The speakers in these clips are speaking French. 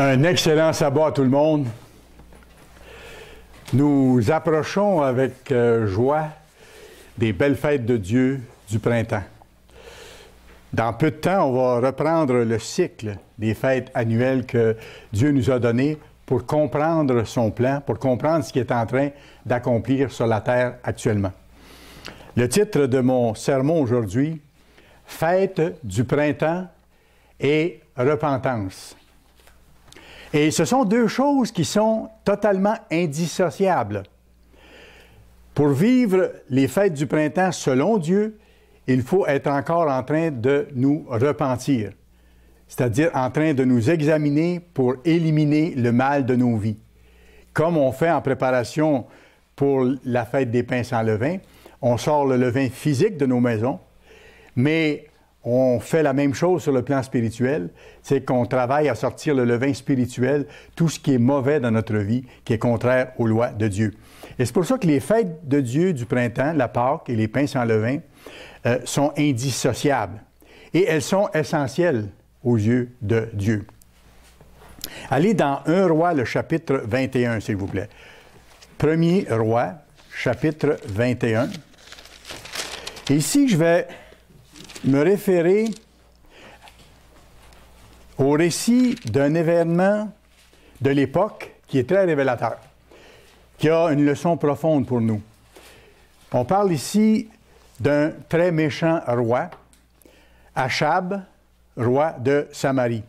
Un excellent sabbat à tout le monde. Nous approchons avec joie des belles fêtes de Dieu du printemps. Dans peu de temps, on va reprendre le cycle des fêtes annuelles que Dieu nous a données pour comprendre son plan, pour comprendre ce qu'il est en train d'accomplir sur la terre actuellement. Le titre de mon sermon aujourd'hui, « Fête du printemps et repentance ». Et ce sont deux choses qui sont totalement indissociables. Pour vivre les fêtes du printemps selon Dieu, il faut être encore en train de nous repentir, c'est-à-dire en train de nous examiner pour éliminer le mal de nos vies. Comme on fait en préparation pour la fête des pains sans levain, on sort le levain physique de nos maisons, mais on fait la même chose sur le plan spirituel, c'est qu'on travaille à sortir le levain spirituel, tout ce qui est mauvais dans notre vie, qui est contraire aux lois de Dieu. Et c'est pour ça que les fêtes de Dieu du printemps, la Pâque et les pains sans levain, sont indissociables. Et elles sont essentielles aux yeux de Dieu. Allez dans 1 Roi, le chapitre 21, s'il vous plaît. 1er Roi, chapitre 21. Et ici, je vais me référer au récit d'un événement de l'époque qui est très révélateur, qui a une leçon profonde pour nous. On parle ici d'un très méchant roi, Achab, roi de Samarie.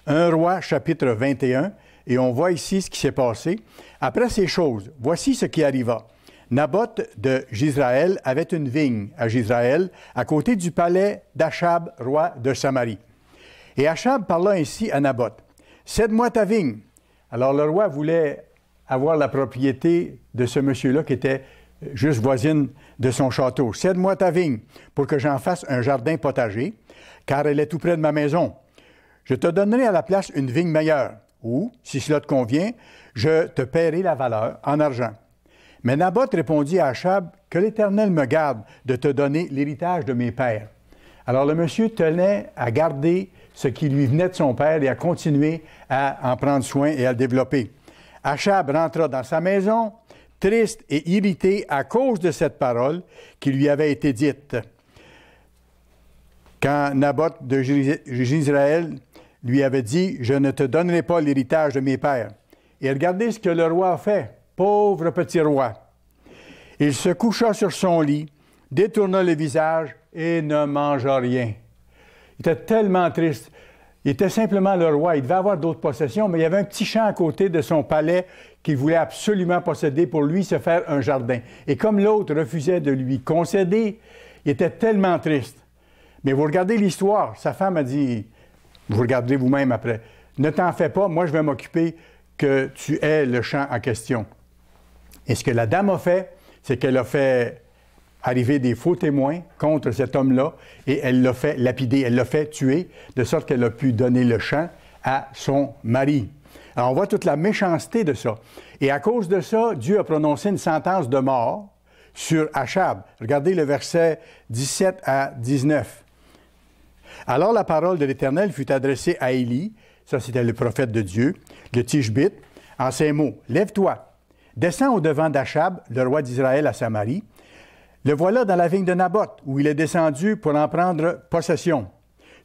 1 Roi, chapitre 21, et on voit ici ce qui s'est passé. Après ces choses, voici ce qui arriva. Naboth de Jizraël avait une vigne à Jizraël, à côté du palais d'Achab, roi de Samarie. Et Achab parla ainsi à Naboth. « Cède-moi ta vigne. » Alors le roi voulait avoir la propriété de ce monsieur-là qui était juste voisine de son château. « Cède-moi ta vigne pour que j'en fasse un jardin potager, car elle est tout près de ma maison. Je te donnerai à la place une vigne meilleure, ou, si cela te convient, je te paierai la valeur en argent. » Mais Naboth répondit à Achab, « Que l'Éternel me garde de te donner l'héritage de mes pères. » Alors le monsieur tenait à garder ce qui lui venait de son père et à continuer à en prendre soin et à le développer. Achab rentra dans sa maison, triste et irrité à cause de cette parole qui lui avait été dite. Quand Naboth de Jizraël lui avait dit, « Je ne te donnerai pas l'héritage de mes pères. » Et regardez ce que le roi a fait. Pauvre petit roi. Il se coucha sur son lit, détourna le visage et ne mangea rien. Il était tellement triste. Il était simplement le roi. Il devait avoir d'autres possessions, mais il y avait un petit champ à côté de son palais qu'il voulait absolument posséder pour lui se faire un jardin. Et comme l'autre refusait de lui concéder, il était tellement triste. Mais vous regardez l'histoire. Sa femme a dit, vous regarderez vous-même après, « Ne t'en fais pas, moi je vais m'occuper que tu aies le champ en question. » Et ce que la dame a fait, c'est qu'elle a fait arriver des faux témoins contre cet homme-là et elle l'a fait lapider, elle l'a fait tuer, de sorte qu'elle a pu donner le champ à son mari. Alors, on voit toute la méchanceté de ça. Et à cause de ça, Dieu a prononcé une sentence de mort sur Achab. Regardez le verset 17 à 19. Alors la parole de l'Éternel fut adressée à Élie, ça c'était le prophète de Dieu, le Tishbite, en ces mots, « Lève-toi, descends au-devant d'Achab, le roi d'Israël à Samarie. Le voilà dans la vigne de Naboth, où il est descendu pour en prendre possession.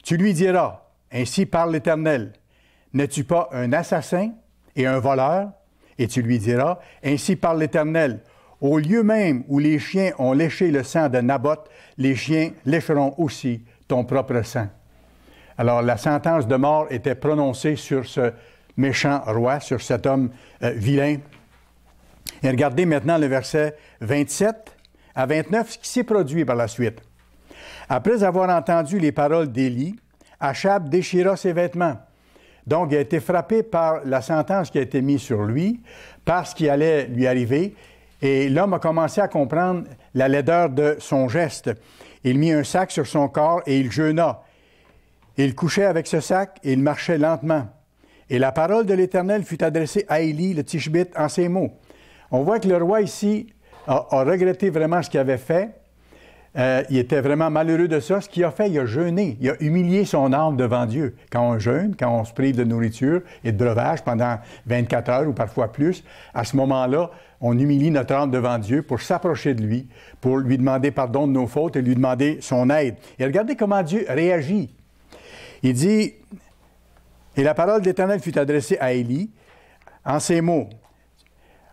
Tu lui diras, ainsi parle l'Éternel, n'es-tu pas un assassin et un voleur? Et tu lui diras, ainsi parle l'Éternel, au lieu même où les chiens ont léché le sang de Naboth, les chiens lécheront aussi ton propre sang. » Alors la sentence de mort était prononcée sur ce méchant roi, sur cet homme vilain. Et regardez maintenant le verset 27 à 29, ce qui s'est produit par la suite. Après avoir entendu les paroles d'Élie, Achab déchira ses vêtements. Donc, il a été frappé par la sentence qui a été mise sur lui, par ce qui allait lui arriver, et l'homme a commencé à comprendre la laideur de son geste. Il mit un sac sur son corps et il jeûna. Il couchait avec ce sac et il marchait lentement. Et la parole de l'Éternel fut adressée à Élie, le Tishbite, en ces mots. On voit que le roi ici a regretté vraiment ce qu'il avait fait. il était vraiment malheureux de ça. Ce qu'il a fait, il a jeûné. Il a humilié son âme devant Dieu. Quand on jeûne, quand on se prive de nourriture et de breuvage pendant 24 heures ou parfois plus, à ce moment-là, on humilie notre âme devant Dieu pour s'approcher de lui, pour lui demander pardon de nos fautes et lui demander son aide. Et regardez comment Dieu réagit. Il dit, « Et la parole d'Éternel fut adressée à Élie en ces mots.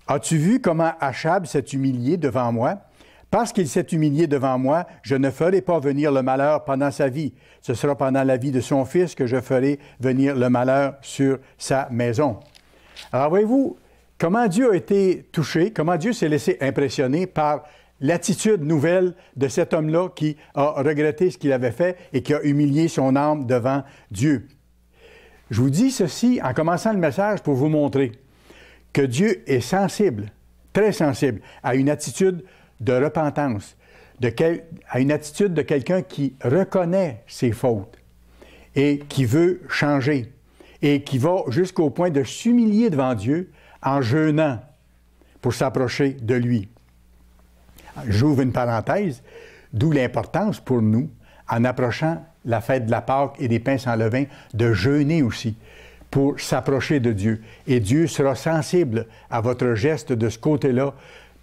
As-tu vu comment Achab s'est humilié devant moi? Parce qu'il s'est humilié devant moi, je ne ferai pas venir le malheur pendant sa vie. Ce sera pendant la vie de son fils que je ferai venir le malheur sur sa maison. » Alors voyez-vous, comment Dieu a été touché, comment Dieu s'est laissé impressionner par l'attitude nouvelle de cet homme-là qui a regretté ce qu'il avait fait et qui a humilié son âme devant Dieu. Je vous dis ceci en commençant le message pour vous montrer que Dieu est sensible, très sensible, à une attitude de repentance, à une attitude de quelqu'un qui reconnaît ses fautes et qui veut changer et qui va jusqu'au point de s'humilier devant Dieu en jeûnant pour s'approcher de lui. J'ouvre une parenthèse, d'où l'importance pour nous, en approchant la fête de la Pâque et des pains sans levain, de jeûner aussi pour s'approcher de Dieu. Et Dieu sera sensible à votre geste de ce côté-là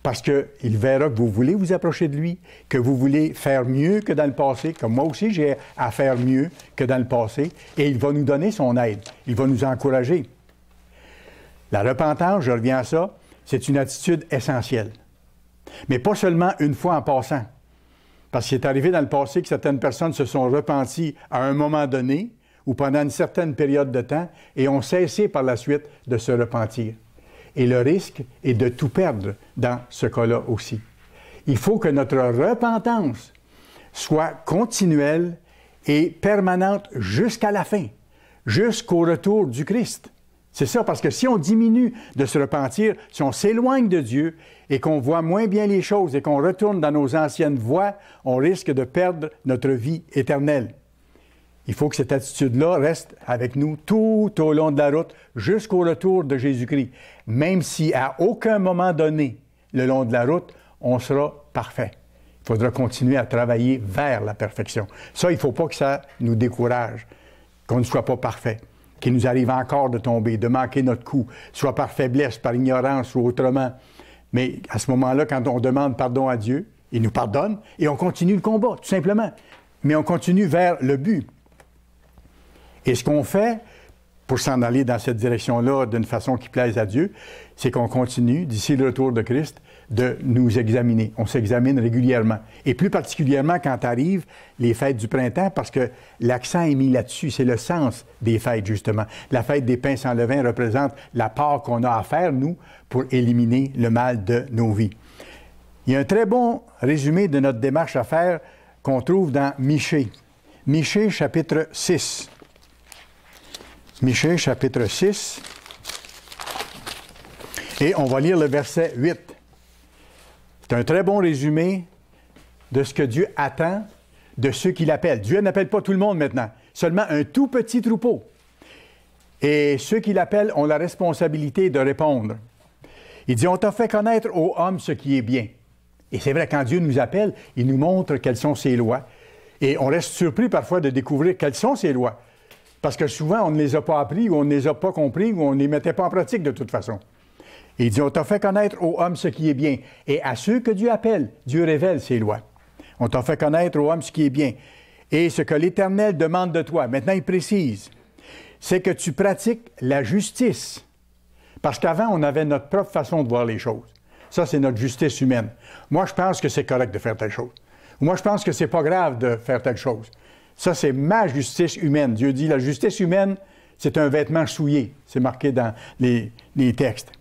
parce qu'il verra que vous voulez vous approcher de lui, que vous voulez faire mieux que dans le passé, comme moi aussi j'ai à faire mieux que dans le passé, et il va nous donner son aide, il va nous encourager. La repentance, je reviens à ça, c'est une attitude essentielle. Mais pas seulement une fois en passant. Parce qu'il est arrivé dans le passé que certaines personnes se sont repenties à un moment donné ou pendant une certaine période de temps et ont cessé par la suite de se repentir. Et le risque est de tout perdre dans ce cas-là aussi. Il faut que notre repentance soit continuelle et permanente jusqu'à la fin, jusqu'au retour du Christ. C'est ça, parce que si on diminue de se repentir, si on s'éloigne de Dieu et qu'on voit moins bien les choses et qu'on retourne dans nos anciennes voies, on risque de perdre notre vie éternelle. Il faut que cette attitude-là reste avec nous tout au long de la route jusqu'au retour de Jésus-Christ, même si à aucun moment donné, le long de la route, on sera parfait. Il faudra continuer à travailler vers la perfection. Ça, il ne faut pas que ça nous décourage, qu'on ne soit pas parfait, qu'il nous arrive encore de tomber, de manquer notre coup, soit par faiblesse, par ignorance ou autrement. Mais à ce moment-là, quand on demande pardon à Dieu, il nous pardonne et on continue le combat, tout simplement. Mais on continue vers le but. Et ce qu'on fait pour s'en aller dans cette direction-là d'une façon qui plaise à Dieu, c'est qu'on continue, d'ici le retour de Christ, de nous examiner. On s'examine régulièrement. Et plus particulièrement quand arrivent les fêtes du printemps, parce que l'accent est mis là-dessus. C'est le sens des fêtes, justement. La fête des pains sans levain représente la part qu'on a à faire, nous, pour éliminer le mal de nos vies. Il y a un très bon résumé de notre démarche à faire qu'on trouve dans Michée. Michée, chapitre 6. Michée, chapitre 6. Et on va lire le verset 8. C'est un très bon résumé de ce que Dieu attend de ceux qui l'appellent. Dieu n'appelle pas tout le monde maintenant, seulement un tout petit troupeau. Et ceux qui l'appellent ont la responsabilité de répondre. Il dit, on t'a fait connaître aux hommes ce qui est bien. Et c'est vrai, quand Dieu nous appelle, il nous montre quelles sont ses lois. Et on reste surpris parfois de découvrir quelles sont ses lois. Parce que souvent, on ne les a pas appris, ou on ne les a pas compris, ou on ne les mettait pas en pratique de toute façon. Et il dit, on t'a fait connaître aux hommes ce qui est bien. Et à ceux que Dieu appelle, Dieu révèle ses lois. On t'a fait connaître aux hommes ce qui est bien. Et ce que l'Éternel demande de toi, maintenant il précise, c'est que tu pratiques la justice. Parce qu'avant, on avait notre propre façon de voir les choses. Ça, c'est notre justice humaine. Moi, je pense que c'est correct de faire telle chose. Moi, je pense que c'est pas grave de faire telle chose. Ça, c'est ma justice humaine. Dieu dit, la justice humaine, c'est un vêtement souillé. C'est marqué dans les textes.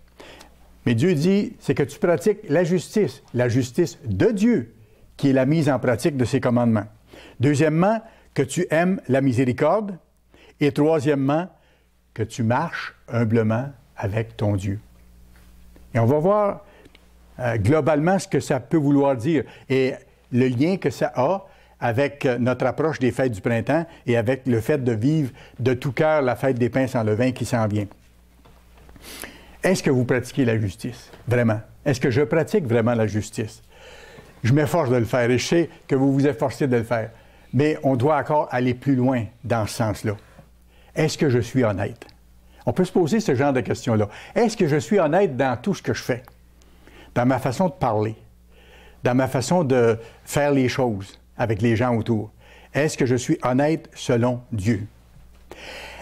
Mais Dieu dit, c'est que tu pratiques la justice de Dieu, qui est la mise en pratique de ses commandements. Deuxièmement, que tu aimes la miséricorde. Et troisièmement, que tu marches humblement avec ton Dieu. Et on va voir globalement ce que ça peut vouloir dire et le lien que ça a avec notre approche des fêtes du printemps et avec le fait de vivre de tout cœur la fête des pains sans levain qui s'en vient. Est-ce que vous pratiquez la justice? Vraiment? Est-ce que je pratique vraiment la justice? Je m'efforce de le faire et je sais que vous vous efforcez de le faire. Mais on doit encore aller plus loin dans ce sens-là. Est-ce que je suis honnête? On peut se poser ce genre de questions-là. Est-ce que je suis honnête dans tout ce que je fais? Dans ma façon de parler? Dans ma façon de faire les choses avec les gens autour? Est-ce que je suis honnête selon Dieu?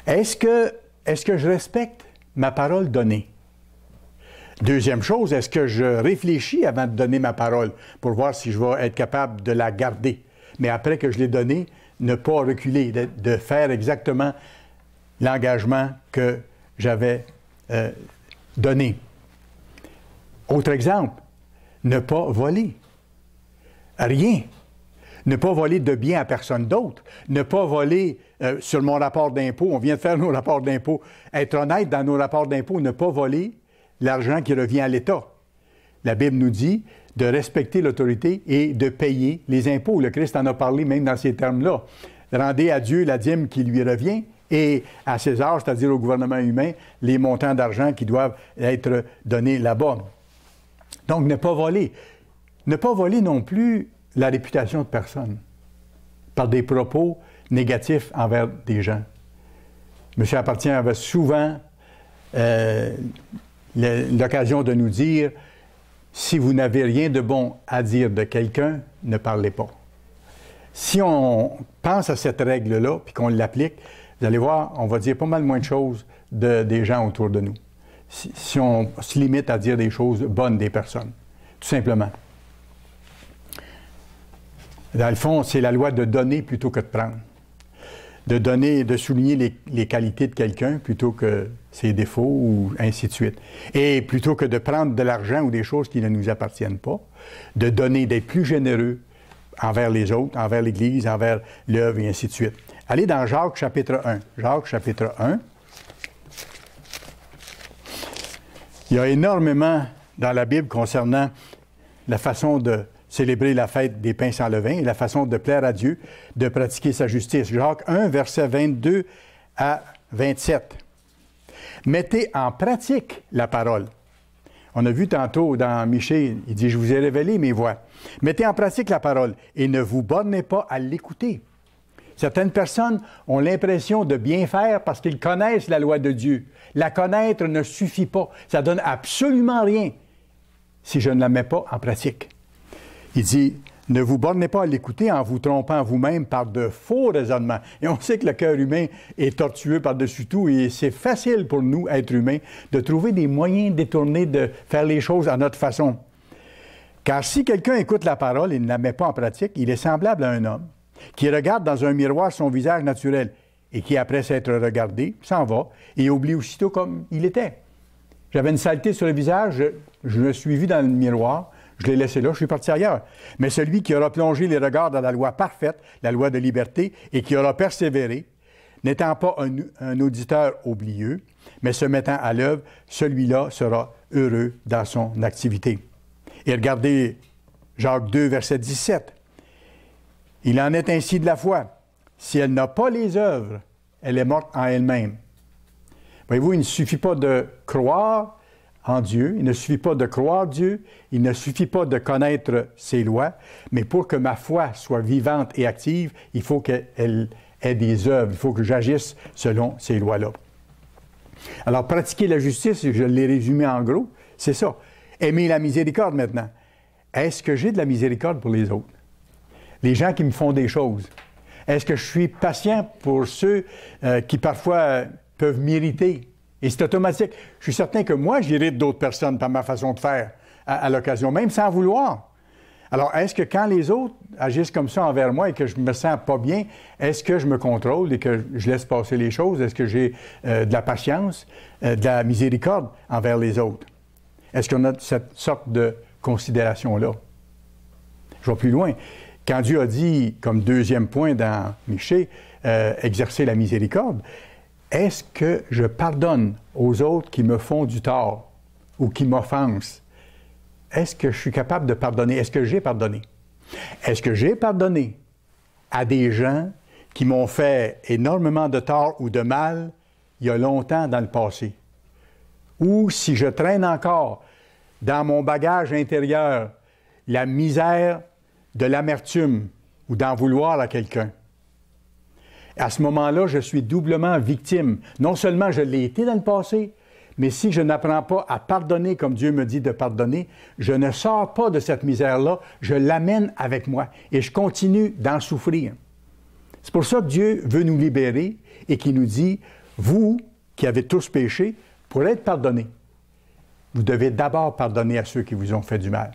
Est-ce que je respecte ma parole donnée? Deuxième chose, est-ce que je réfléchis avant de donner ma parole pour voir si je vais être capable de la garder? Mais après que je l'ai donnée, ne pas reculer, de faire exactement l'engagement que j'avais donné. Autre exemple, ne pas voler. Rien. Ne pas voler de bien à personne d'autre. Ne pas voler sur mon rapport d'impôt. On vient de faire nos rapports d'impôt. Être honnête dans nos rapports d'impôt, ne pas voler l'argent qui revient à l'État. La Bible nous dit de respecter l'autorité et de payer les impôts. Le Christ en a parlé même dans ces termes-là. Rendez à Dieu la dîme qui lui revient et à César, c'est-à-dire au gouvernement humain, les montants d'argent qui doivent être donnés là-bas. Donc, ne pas voler. Ne pas voler non plus la réputation de personne par des propos négatifs envers des gens. M. Appartient avait souvent l'occasion de nous dire « Si vous n'avez rien de bon à dire de quelqu'un, ne parlez pas. » Si on pense à cette règle-là, puis qu'on l'applique, vous allez voir, on va dire pas mal moins de choses des gens autour de nous. Si on se limite à dire des choses bonnes des personnes, tout simplement. Dans le fond, c'est la loi de donner plutôt que de prendre. De donner, de souligner les qualités de quelqu'un plutôt que ses défauts ou ainsi de suite. Et plutôt que de prendre de l'argent ou des choses qui ne nous appartiennent pas, de donner, d'être plus généreux envers les autres, envers l'Église, envers l'œuvre et ainsi de suite. Allez dans Jacques chapitre 1. Jacques chapitre 1. Il y a énormément dans la Bible concernant la façon de célébrer la fête des pains sans levain et la façon de plaire à Dieu, de pratiquer sa justice. Jacques 1, versets 22 à 27. Mettez en pratique la parole. On a vu tantôt dans Michée, il dit « Je vous ai révélé mes voies ». Mettez en pratique la parole et ne vous bornez pas à l'écouter. Certaines personnes ont l'impression de bien faire parce qu'ils connaissent la loi de Dieu. La connaître ne suffit pas. Ça ne donne absolument rien si je ne la mets pas en pratique. Il dit, ne vous bornez pas à l'écouter en vous trompant vous-même par de faux raisonnements. Et on sait que le cœur humain est tortueux par-dessus tout et c'est facile pour nous, êtres humains, de trouver des moyens détournés de faire les choses à notre façon. Car si quelqu'un écoute la parole et ne la met pas en pratique, il est semblable à un homme qui regarde dans un miroir son visage naturel et qui, après s'être regardé, s'en va et oublie aussitôt comme il était. J'avais une saleté sur le visage, je me suis vu dans le miroir, je l'ai laissé là, je suis parti ailleurs. Mais celui qui aura plongé les regards dans la loi parfaite, la loi de liberté, et qui aura persévéré, n'étant pas un auditeur oublieux, mais se mettant à l'œuvre, celui-là sera heureux dans son activité. Et regardez Jacques 2, verset 17. Il en est ainsi de la foi. Si elle n'a pas les œuvres, elle est morte en elle-même. Voyez-vous, il ne suffit pas de croire en Dieu, il ne suffit pas de croire Dieu, il ne suffit pas de connaître ses lois, mais pour que ma foi soit vivante et active, il faut qu'elle ait des œuvres, il faut que j'agisse selon ces lois-là. Alors, pratiquer la justice, je l'ai résumé en gros, c'est ça. Aimer la miséricorde maintenant. Est-ce que j'ai de la miséricorde pour les autres? Les gens qui me font des choses. Est-ce que je suis patient pour ceux qui parfois peuvent m'irriter? Et c'est automatique. Je suis certain que moi, j'irrite d'autres personnes par ma façon de faire à l'occasion, même sans vouloir. Alors, est-ce que quand les autres agissent comme ça envers moi et que je me sens pas bien, est-ce que je me contrôle et que je laisse passer les choses? Est-ce que j'ai de la patience, de la miséricorde envers les autres? Est-ce qu'on a cette sorte de considération-là? Je vais plus loin. Quand Dieu a dit, comme deuxième point dans Michée, exercer la miséricorde, est-ce que je pardonne aux autres qui me font du tort ou qui m'offensent? Est-ce que je suis capable de pardonner? Est-ce que j'ai pardonné? Est-ce que j'ai pardonné à des gens qui m'ont fait énormément de tort ou de mal il y a longtemps dans le passé? Ou si je traîne encore dans mon bagage intérieur la misère de l'amertume ou d'en vouloir à quelqu'un, à ce moment-là, je suis doublement victime. Non seulement je l'ai été dans le passé, mais si je n'apprends pas à pardonner comme Dieu me dit de pardonner, je ne sors pas de cette misère-là, je l'amène avec moi et je continue d'en souffrir. C'est pour ça que Dieu veut nous libérer et qu'il nous dit, vous qui avez tous péché, pour être pardonnés, vous devez d'abord pardonner à ceux qui vous ont fait du mal.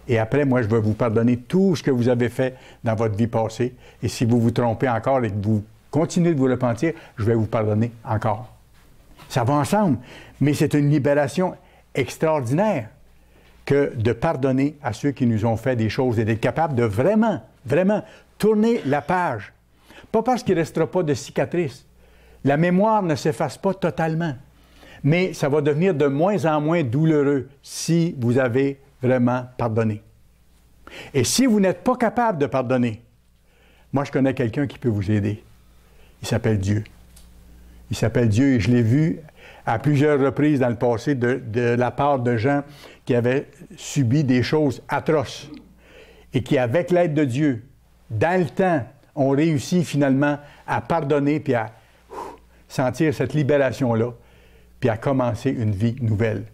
Et après, moi, je vais vous pardonner tout ce que vous avez fait dans votre vie passée. Et si vous vous trompez encore et que vous continuez de vous repentir, je vais vous pardonner encore. Ça va ensemble, mais c'est une libération extraordinaire que de pardonner à ceux qui nous ont fait des choses et d'être capable de vraiment, vraiment tourner la page. Pas parce qu'il ne restera pas de cicatrices. La mémoire ne s'efface pas totalement, mais ça va devenir de moins en moins douloureux si vous avez vraiment pardonné. Et si vous n'êtes pas capable de pardonner, moi je connais quelqu'un qui peut vous aider. Il s'appelle Dieu. Il s'appelle Dieu et je l'ai vu à plusieurs reprises dans le passé de la part de gens qui avaient subi des choses atroces et qui, avec l'aide de Dieu, dans le temps, ont réussi finalement à pardonner puis à sentir cette libération-là puis à commencer une vie nouvelle.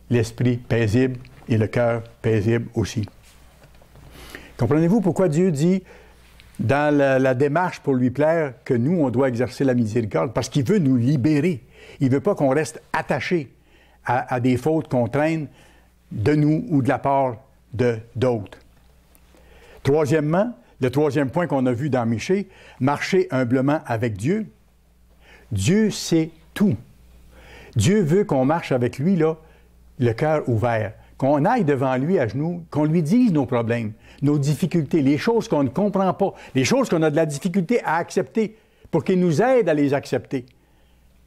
L'esprit paisible et le cœur paisible aussi. Comprenez-vous pourquoi Dieu dit dans la démarche pour lui plaire que nous, on doit exercer la miséricorde? Parce qu'il veut nous libérer. Il ne veut pas qu'on reste attaché à des fautes qu'on traîne de nous ou de la part d'autres. Troisièmement, le troisième point qu'on a vu dans Michée, marcher humblement avec Dieu. Dieu sait tout. Dieu veut qu'on marche avec lui, là, le cœur ouvert. Qu'on aille devant lui à genoux, qu'on lui dise nos problèmes, nos difficultés, les choses qu'on ne comprend pas, les choses qu'on a de la difficulté à accepter, pour qu'il nous aide à les accepter.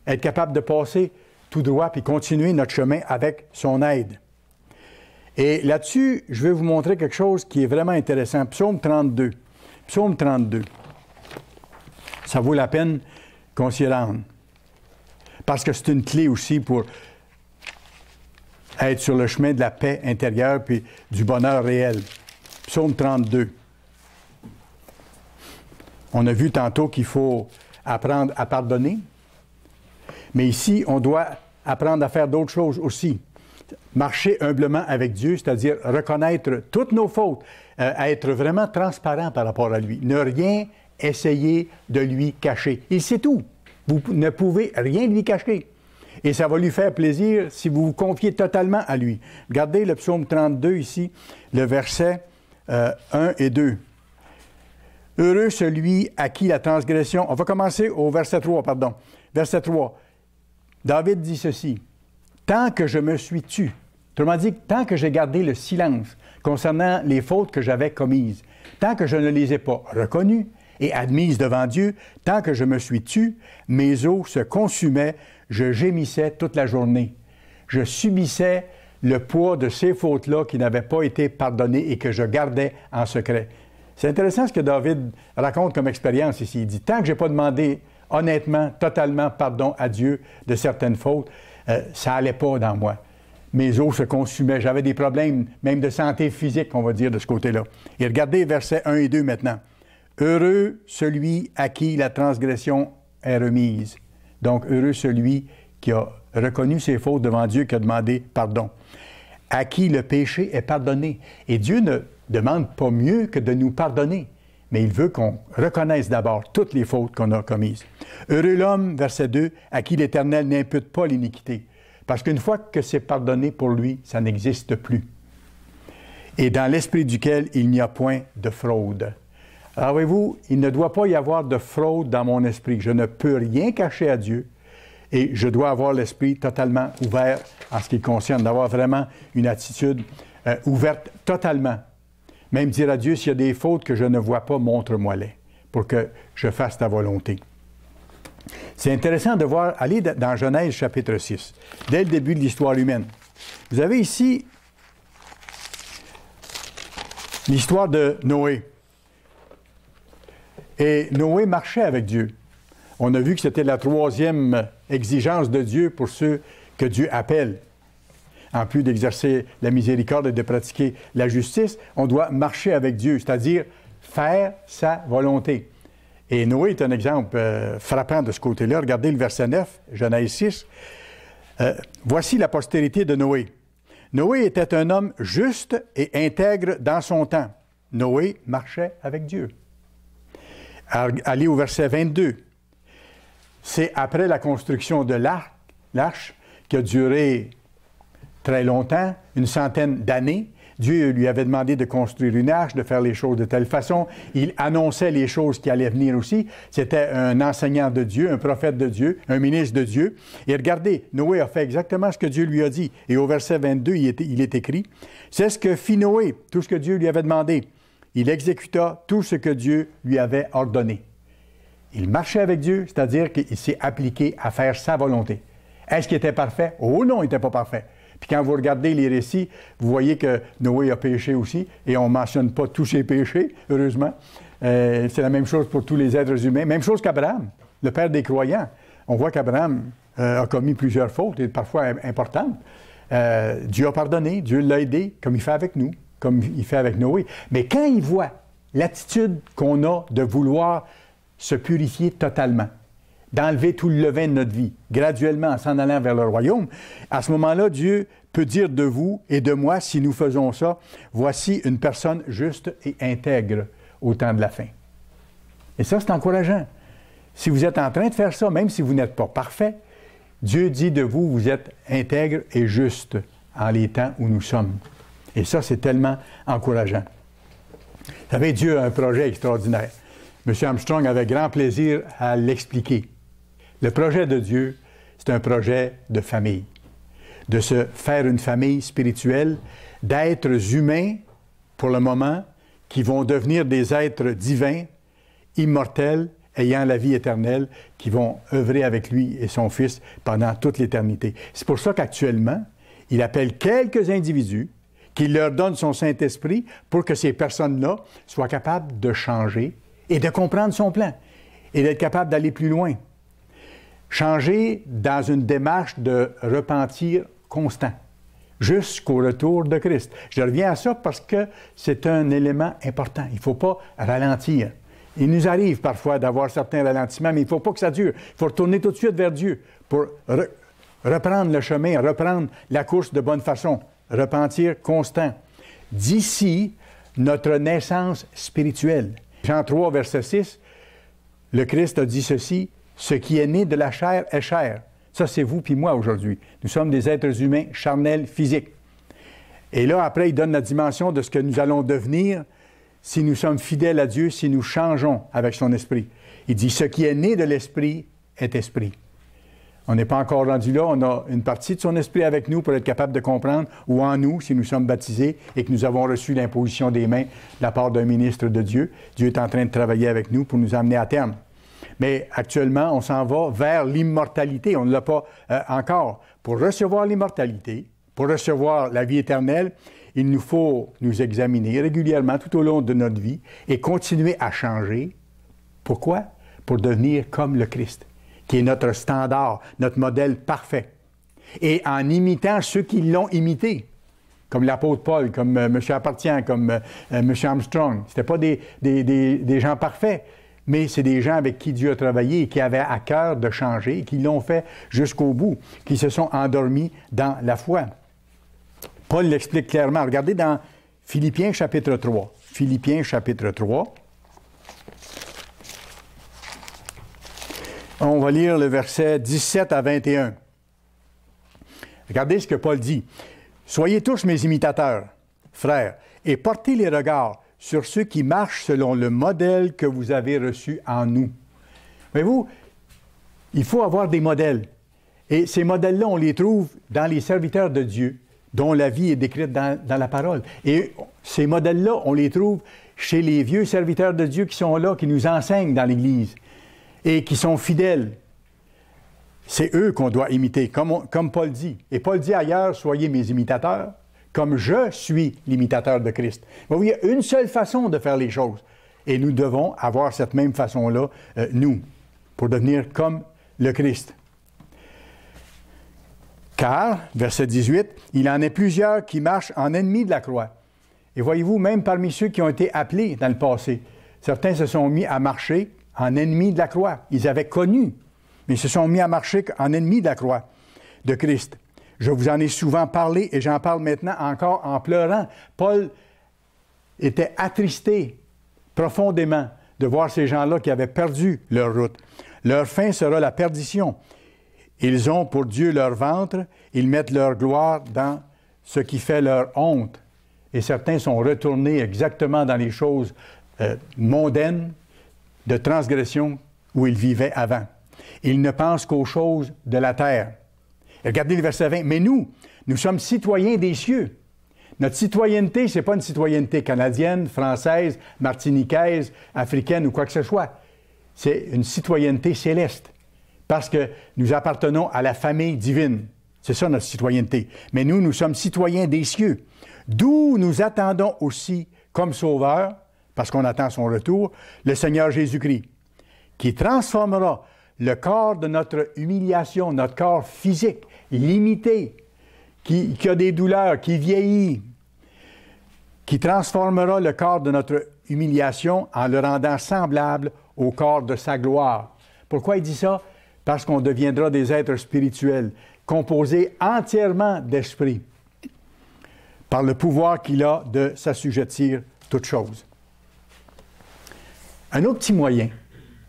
Être capable de passer tout droit puis continuer notre chemin avec son aide. Et là-dessus, je vais vous montrer quelque chose qui est vraiment intéressant. Psaume 32. Psaume 32. Ça vaut la peine qu'on s'y rende. Parce que c'est une clé aussi pour être sur le chemin de la paix intérieure puis du bonheur réel. Psaume 32. On a vu tantôt qu'il faut apprendre à pardonner, mais ici, on doit apprendre à faire d'autres choses aussi. Marcher humblement avec Dieu, c'est-à-dire reconnaître toutes nos fautes, être vraiment transparent par rapport à lui, ne rien essayer de lui cacher. Il sait tout. Vous ne pouvez rien lui cacher. Et ça va lui faire plaisir si vous vous confiez totalement à lui. Regardez le psaume 32 ici, le verset 1 et 2. Heureux celui à qui la transgression... On va commencer au verset 3, pardon. Verset 3. David dit ceci. Tant que je me suis tu, autrement dit, tant que j'ai gardé le silence concernant les fautes que j'avais commises, tant que je ne les ai pas reconnues et admises devant Dieu, tant que je me suis tu, mes os se consumaient, je gémissais toute la journée. Je subissais le poids de ces fautes-là qui n'avaient pas été pardonnées et que je gardais en secret. C'est intéressant ce que David raconte comme expérience ici. Il dit, tant que je n'ai pas demandé honnêtement, totalement pardon à Dieu de certaines fautes, ça n'allait pas dans moi. Mes os se consumaient. J'avais des problèmes, même de santé physique, on va dire, de ce côté-là. Et regardez versets 1 et 2 maintenant. Heureux celui à qui la transgression est remise. Donc, heureux celui qui a reconnu ses fautes devant Dieu, qui a demandé pardon. À qui le péché est pardonné. Et Dieu ne demande pas mieux que de nous pardonner, mais il veut qu'on reconnaisse d'abord toutes les fautes qu'on a commises. Heureux l'homme, verset 2, à qui l'Éternel n'impute pas l'iniquité. Parce qu'une fois que c'est pardonné pour lui, ça n'existe plus. Et dans l'esprit duquel il n'y a point de fraude. Alors, voyez-vous, il ne doit pas y avoir de fraude dans mon esprit. Je ne peux rien cacher à Dieu et je dois avoir l'esprit totalement ouvert en ce qui concerne, d'avoir vraiment une attitude ouverte totalement. Même dire à Dieu, s'il y a des fautes que je ne vois pas, montre-moi-les pour que je fasse ta volonté. C'est intéressant de voir, aller dans Genèse chapitre 6, dès le début de l'histoire humaine. Vous avez ici l'histoire de Noé. Et Noé marchait avec Dieu. On a vu que c'était la troisième exigence de Dieu pour ceux que Dieu appelle. en plus d'exercer la miséricorde et de pratiquer la justice, on doit marcher avec Dieu, c'est-à-dire faire sa volonté. Et Noé est un exemple frappant de ce côté-là. Regardez le verset 9, Genèse 6. Voici la postérité de Noé. Noé était un homme juste et intègre dans son temps. Noé marchait avec Dieu. Allez au verset 22. C'est après la construction de l'arche qui a duré très longtemps, une centaine d'années. Dieu lui avait demandé de construire une arche, de faire les choses de telle façon. Il annonçait les choses qui allaient venir aussi. C'était un enseignant de Dieu, un prophète de Dieu, un ministre de Dieu. Et regardez, Noé a fait exactement ce que Dieu lui a dit. Et au verset 22, il est écrit, « C'est ce que fit Noé, tout ce que Dieu lui avait demandé. Il exécuta tout ce que Dieu lui avait ordonné. » Il marchait avec Dieu, c'est-à-dire qu'il s'est appliqué à faire sa volonté. Est-ce qu'il était parfait? Oh non, il n'était pas parfait. Puis quand vous regardez les récits, vous voyez que Noé a péché aussi, et on ne mentionne pas tous ses péchés, heureusement. C'est la même chose pour tous les êtres humains. Même chose qu'Abraham, le père des croyants. On voit qu'Abraham a commis plusieurs fautes, et parfois importantes. Dieu a pardonné, Dieu l'a aidé, comme il fait avec nous, comme il fait avec Noé. Mais quand il voit l'attitude qu'on a de vouloir se purifier totalement, d'enlever tout le levain de notre vie, graduellement en s'en allant vers le royaume, à ce moment-là, Dieu peut dire de vous et de moi, si nous faisons ça, voici une personne juste et intègre au temps de la fin. Et ça, c'est encourageant. Si vous êtes en train de faire ça, même si vous n'êtes pas parfait, Dieu dit de vous, vous êtes intègre et juste en les temps où nous sommes. Et ça, c'est tellement encourageant. Vous savez, Dieu a un projet extraordinaire. M. Armstrong avait grand plaisir à l'expliquer. Le projet de Dieu, c'est un projet de famille, de se faire une famille spirituelle, d'êtres humains, pour le moment, qui vont devenir des êtres divins, immortels, ayant la vie éternelle, qui vont œuvrer avec lui et son Fils pendant toute l'éternité. C'est pour ça qu'actuellement, il appelle quelques individus, qu'il leur donne son Saint-Esprit pour que ces personnes-là soient capables de changer et de comprendre son plan et d'être capables d'aller plus loin. Changer dans une démarche de repentir constant, jusqu'au retour de Christ. Je reviens à ça parce que c'est un élément important. Il ne faut pas ralentir. Il nous arrive parfois d'avoir certains ralentissements, mais il ne faut pas que ça dure. Il faut retourner tout de suite vers Dieu pour reprendre le chemin, reprendre la course de bonne façon, repentir constant. D'ici notre naissance spirituelle. Jean 3, verset 6, le Christ a dit ceci, « Ce qui est né de la chair est chair. » Ça, c'est vous puis moi aujourd'hui. Nous sommes des êtres humains charnels, physiques. Et là, après, il donne la dimension de ce que nous allons devenir si nous sommes fidèles à Dieu, si nous changeons avec son esprit. Il dit, « Ce qui est né de l'esprit est esprit. » On n'est pas encore rendu là. On a une partie de son esprit avec nous pour être capable de comprendre, ou en nous, si nous sommes baptisés et que nous avons reçu l'imposition des mains de la part d'un ministre de Dieu. Dieu est en train de travailler avec nous pour nous amener à terme. Mais actuellement, on s'en va vers l'immortalité. On ne l'a pas encore. Pour recevoir l'immortalité, pour recevoir la vie éternelle, il nous faut nous examiner régulièrement tout au long de notre vie et continuer à changer. Pourquoi? Pour devenir comme le Christ, qui est notre standard, notre modèle parfait. Et en imitant ceux qui l'ont imité, comme l'apôtre Paul, comme M. Appartient, comme M. Armstrong. Ce n'étaient pas des gens parfaits, mais c'est des gens avec qui Dieu a travaillé et qui avaient à cœur de changer, et qui l'ont fait jusqu'au bout, qui se sont endormis dans la foi. Paul l'explique clairement. Regardez dans Philippiens chapitre 3. Philippiens chapitre 3. On va lire le verset 17 à 21. Regardez ce que Paul dit. « Soyez tous mes imitateurs, frères, et portez les regards sur ceux qui marchent selon le modèle que vous avez reçu en nous. » Voyez-vous, il faut avoir des modèles. Et ces modèles-là, on les trouve dans les serviteurs de Dieu, dont la vie est décrite dans la parole. Et ces modèles-là, on les trouve chez les vieux serviteurs de Dieu qui sont là, qui nous enseignent dans l'Église et qui sont fidèles. C'est eux qu'on doit imiter, comme Paul dit. Et Paul dit ailleurs, « Soyez mes imitateurs, comme je suis l'imitateur de Christ. » Il y a une seule façon de faire les choses. Et nous devons avoir cette même façon-là, nous, pour devenir comme le Christ. Car, verset 18, il en est plusieurs qui marchent en ennemis de la croix. Et voyez-vous, même parmi ceux qui ont été appelés dans le passé, certains se sont mis à marcher en ennemis de la croix. Ils avaient connu, mais ils se sont mis à marcher en ennemis de la croix de Christ. Je vous en ai souvent parlé et j'en parle maintenant encore en pleurant. Paul était attristé profondément de voir ces gens-là qui avaient perdu leur route. Leur fin sera la perdition. Ils ont pour Dieu leur ventre, ils mettent leur gloire dans ce qui fait leur honte. Et certains sont retournés exactement dans les choses mondaines, de transgression où ils vivaient avant. Ils ne pensent qu'aux choses de la terre. Et regardez le verset 20. Mais nous sommes citoyens des cieux. Notre citoyenneté, ce n'est pas une citoyenneté canadienne, française, martiniquaise, africaine ou quoi que ce soit. C'est une citoyenneté céleste. Parce que nous appartenons à la famille divine. C'est ça notre citoyenneté. Mais nous sommes citoyens des cieux. D'où nous attendons aussi comme sauveur, parce qu'on attend son retour, le Seigneur Jésus-Christ, qui transformera le corps de notre humiliation, notre corps physique, limité, qui a des douleurs, qui vieillit, qui transformera le corps de notre humiliation en le rendant semblable au corps de sa gloire. Pourquoi il dit ça? Parce qu'on deviendra des êtres spirituels, composés entièrement d'esprit, par le pouvoir qu'il a de s'assujettir toutes choses. Un autre petit moyen,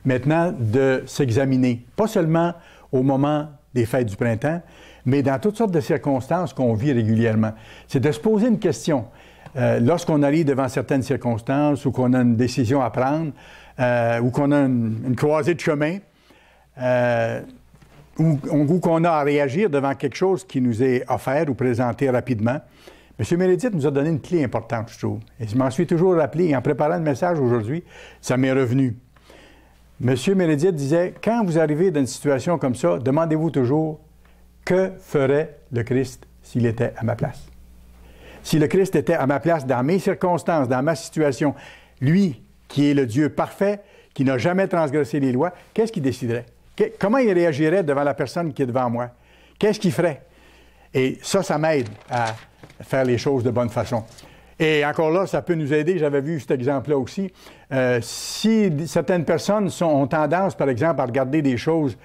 maintenant, de s'examiner, pas seulement au moment des fêtes du printemps, mais dans toutes sortes de circonstances qu'on vit régulièrement, c'est de se poser une question. Lorsqu'on arrive devant certaines circonstances, ou qu'on a une décision à prendre, ou qu'on a une croisée de chemin, ou qu'on a à réagir devant quelque chose qui nous est offert ou présenté rapidement. M. Meredith nous a donné une clé importante, je trouve. Et je m'en suis toujours rappelé. En préparant le message aujourd'hui, ça m'est revenu. M. Meredith disait, quand vous arrivez dans une situation comme ça, demandez-vous toujours, que ferait le Christ s'il était à ma place? Si le Christ était à ma place dans mes circonstances, dans ma situation, lui, qui est le Dieu parfait, qui n'a jamais transgressé les lois, qu'est-ce qu'il déciderait? Comment il réagirait devant la personne qui est devant moi? Qu'est-ce qu'il ferait? Et ça m'aide à faire les choses de bonne façon. Et encore là, ça peut nous aider. J'avais vu cet exemple-là aussi. Si certaines personnes ont tendance, par exemple, à regarder des choses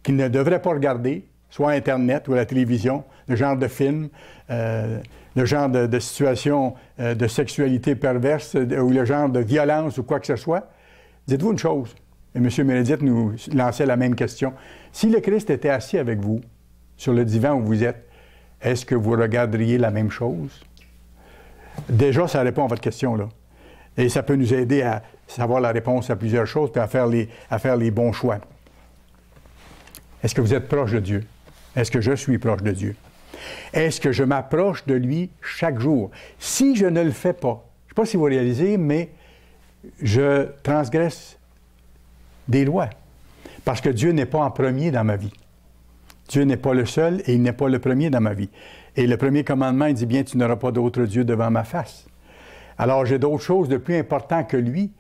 qu'ils ne devraient pas regarder, soit Internet ou la télévision, le genre de film, le genre de situation de sexualité perverse ou le genre de violence ou quoi que ce soit, dites-vous une chose. Et M. Meredith nous lançait la même question. Si le Christ était assis avec vous, sur le divan où vous êtes, est-ce que vous regarderiez la même chose? Déjà, ça répond à votre question, là. Et ça peut nous aider à savoir la réponse à plusieurs choses puis à faire les bons choix. Est-ce que vous êtes proche de Dieu? Est-ce que je suis proche de Dieu? Est-ce que je m'approche de lui chaque jour? Si je ne le fais pas, je ne sais pas si vous réalisez, mais je transgresse des lois. Parce que Dieu n'est pas en premier dans ma vie. Dieu n'est pas le seul et il n'est pas le premier dans ma vie. Et le premier commandement, il dit bien, tu n'auras pas d'autre Dieu devant ma face. Alors, j'ai d'autres choses de plus importantes que lui.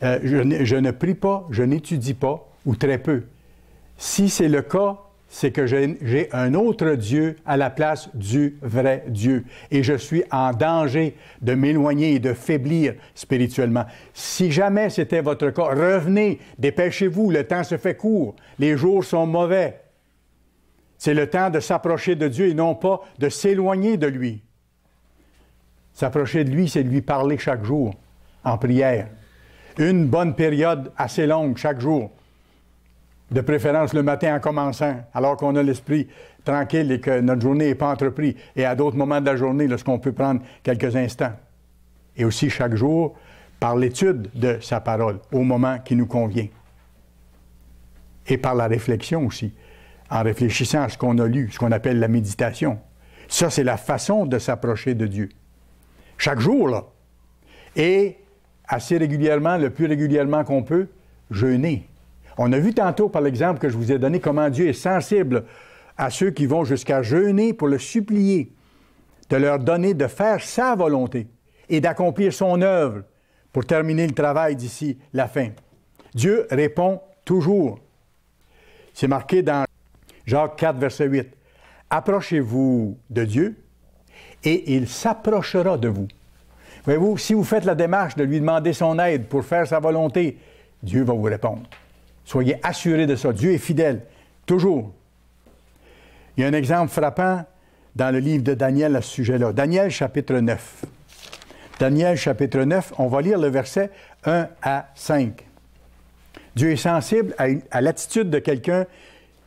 Je ne prie pas, je n'étudie pas, ou très peu. Si c'est le cas, c'est que j'ai un autre Dieu à la place du vrai Dieu. Et je suis en danger de m'éloigner et de faiblir spirituellement. Si jamais c'était votre cas, revenez, dépêchez-vous, le temps se fait court, les jours sont mauvais. C'est le temps de s'approcher de Dieu et non pas de s'éloigner de lui. S'approcher de lui, c'est lui parler chaque jour, en prière. Une bonne période assez longue chaque jour. De préférence le matin en commençant, alors qu'on a l'esprit tranquille et que notre journée n'est pas entreprise. Et à d'autres moments de la journée, lorsqu'on peut prendre quelques instants. Et aussi chaque jour, par l'étude de sa parole, au moment qui nous convient. Et par la réflexion aussi, en réfléchissant à ce qu'on a lu, ce qu'on appelle la méditation. Ça, c'est la façon de s'approcher de Dieu. Chaque jour, là. Et assez régulièrement, le plus régulièrement qu'on peut, jeûner. On a vu tantôt, par l'exemple que je vous ai donné, comment Dieu est sensible à ceux qui vont jusqu'à jeûner pour le supplier, de leur donner de faire sa volonté et d'accomplir son œuvre pour terminer le travail d'ici la fin. Dieu répond toujours. C'est marqué dans Jacques 4, verset 8. « Approchez-vous de Dieu et il s'approchera de vous. Voyez-vous, si vous faites la démarche de lui demander son aide pour faire sa volonté, Dieu va vous répondre. Soyez assurés de ça. Dieu est fidèle, toujours. Il y a un exemple frappant dans le livre de Daniel à ce sujet-là. Daniel, chapitre 9. Daniel, chapitre 9, on va lire le verset 1 à 5. Dieu est sensible à l'attitude de quelqu'un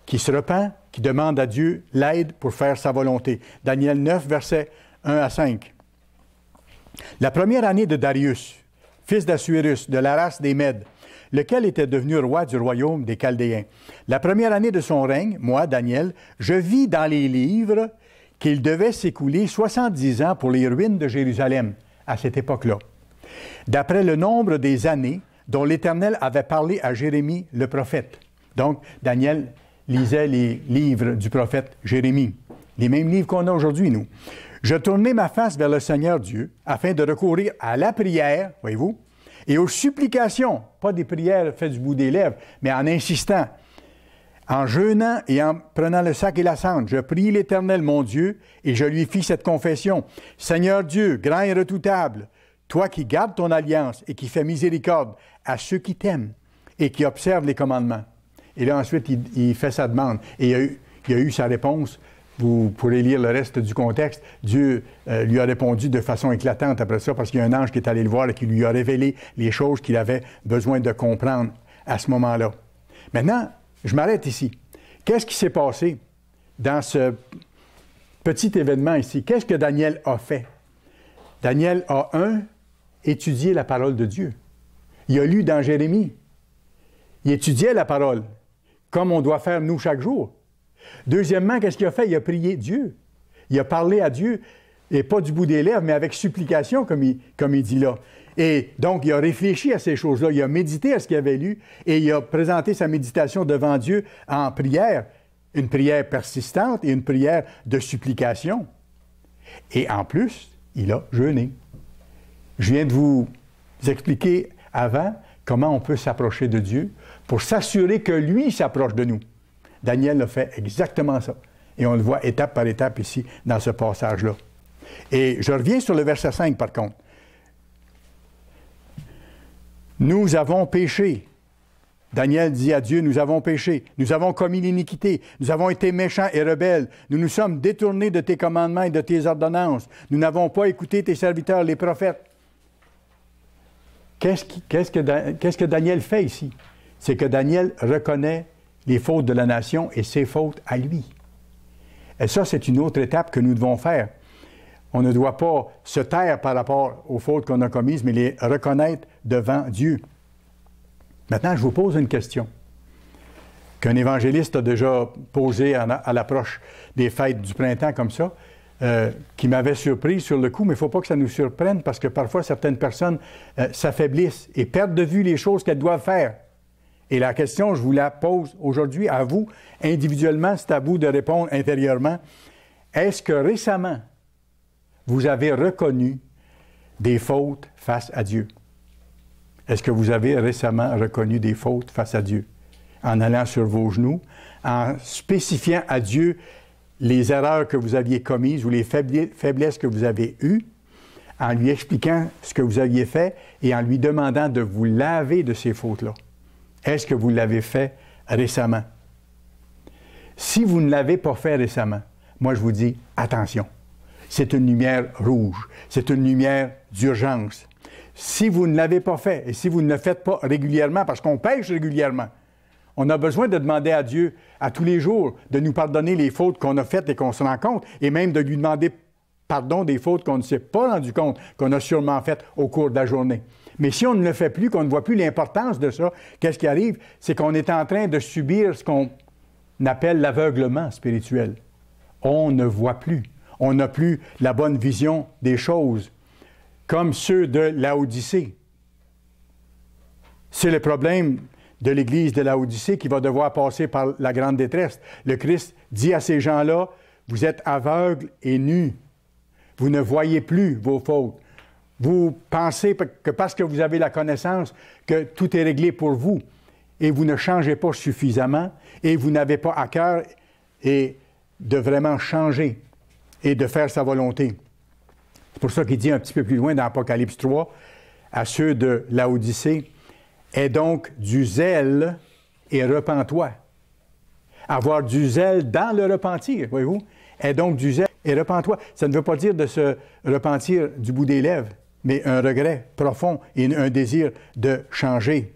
qui se repent, qui demande à Dieu l'aide pour faire sa volonté. Daniel 9, versets 1 à 5. La première année de Darius, fils d'Assuérus, de la race des Mèdes, lequel était devenu roi du royaume des Chaldéens. La première année de son règne, moi, Daniel, je vis dans les livres qu'il devait s'écouler 70 ans pour les ruines de Jérusalem, à cette époque-là, d'après le nombre des années dont l'Éternel avait parlé à Jérémie le prophète. Donc, Daniel lisait les livres du prophète Jérémie, les mêmes livres qu'on a aujourd'hui, nous. Je tournai ma face vers le Seigneur Dieu, afin de recourir à la prière, voyez-vous, et aux supplications, pas des prières faites du bout des lèvres, mais en insistant, en jeûnant et en prenant le sac et la cendre. Je prie l'Éternel, mon Dieu, et je lui fis cette confession. Seigneur Dieu, grand et redoutable, toi qui gardes ton alliance et qui fais miséricorde à ceux qui t'aiment et qui observent les commandements. Et là, ensuite, il fait sa demande. Et il a eu sa réponse. Vous pourrez lire le reste du contexte. Dieu lui a répondu de façon éclatante après ça, parce qu'il y a un ange qui est allé le voir et qui lui a révélé les choses qu'il avait besoin de comprendre à ce moment-là. Maintenant, je m'arrête ici. Qu'est-ce qui s'est passé dans ce petit événement ici? Qu'est-ce que Daniel a fait? Daniel a, étudié la parole de Dieu. Il a lu dans Jérémie. Il étudiait la parole, comme on doit faire nous chaque jour. Deuxièmement, qu'est-ce qu'il a fait? Il a prié Dieu. Il a parlé à Dieu, et pas du bout des lèvres, mais avec supplication, comme il dit là. Et donc, il a réfléchi à ces choses-là, il a médité à ce qu'il avait lu, et il a présenté sa méditation devant Dieu en prière, une prière persistante et une prière de supplication. Et en plus, il a jeûné. Je viens de vous expliquer avant comment on peut s'approcher de Dieu pour s'assurer que lui s'approche de nous. Daniel a fait exactement ça. Et on le voit étape par étape ici, dans ce passage-là. Et je reviens sur le verset 5, par contre. Nous avons péché. Daniel dit à Dieu, nous avons péché. Nous avons commis l'iniquité. Nous avons été méchants et rebelles. Nous nous sommes détournés de tes commandements et de tes ordonnances. Nous n'avons pas écouté tes serviteurs, les prophètes. Qu'est-ce que Daniel fait ici? C'est que Daniel reconnaît les fautes de la nation et ses fautes à lui. Et ça, c'est une autre étape que nous devons faire. On ne doit pas se taire par rapport aux fautes qu'on a commises, mais les reconnaître devant Dieu. Maintenant, je vous pose une question qu'un évangéliste a déjà posée à l'approche des fêtes du printemps comme ça, qui m'avait surpris sur le coup, mais il ne faut pas que ça nous surprenne parce que parfois certaines personnes s'affaiblissent et perdent de vue les choses qu'elles doivent faire. Et la question, je vous la pose aujourd'hui à vous, individuellement, c'est à vous de répondre intérieurement. Est-ce que récemment, vous avez reconnu des fautes face à Dieu? Est-ce que vous avez récemment reconnu des fautes face à Dieu? En allant sur vos genoux, en spécifiant à Dieu les erreurs que vous aviez commises ou les faiblesses que vous avez eues, en lui expliquant ce que vous aviez fait et en lui demandant de vous laver de ces fautes-là. Est-ce que vous l'avez fait récemment? Si vous ne l'avez pas fait récemment, moi je vous dis, attention, c'est une lumière rouge, c'est une lumière d'urgence. Si vous ne l'avez pas fait et si vous ne le faites pas régulièrement, parce qu'on pêche régulièrement, on a besoin de demander à Dieu à tous les jours de nous pardonner les fautes qu'on a faites et qu'on se rend compte, et même de lui demander pardon des fautes qu'on ne s'est pas rendu compte, qu'on a sûrement faites au cours de la journée. Mais si on ne le fait plus, qu'on ne voit plus l'importance de ça, qu'est-ce qui arrive? C'est qu'on est en train de subir ce qu'on appelle l'aveuglement spirituel. On ne voit plus. On n'a plus la bonne vision des choses, comme ceux de Laodicée. C'est le problème de l'Église de Laodicée qui va devoir passer par la grande détresse. Le Christ dit à ces gens-là, vous êtes aveugles et nus. Vous ne voyez plus vos fautes. Vous pensez que parce que vous avez la connaissance, que tout est réglé pour vous, et vous ne changez pas suffisamment, et vous n'avez pas à cœur et de vraiment changer et de faire sa volonté. C'est pour ça qu'il dit un petit peu plus loin dans Apocalypse 3, à ceux de Laodicée, « Aie donc du zèle et repens-toi. » Avoir du zèle dans le repentir, voyez-vous? « Aie donc du zèle et repens-toi. » Ça ne veut pas dire de se repentir du bout des lèvres, mais un regret profond et un désir de changer.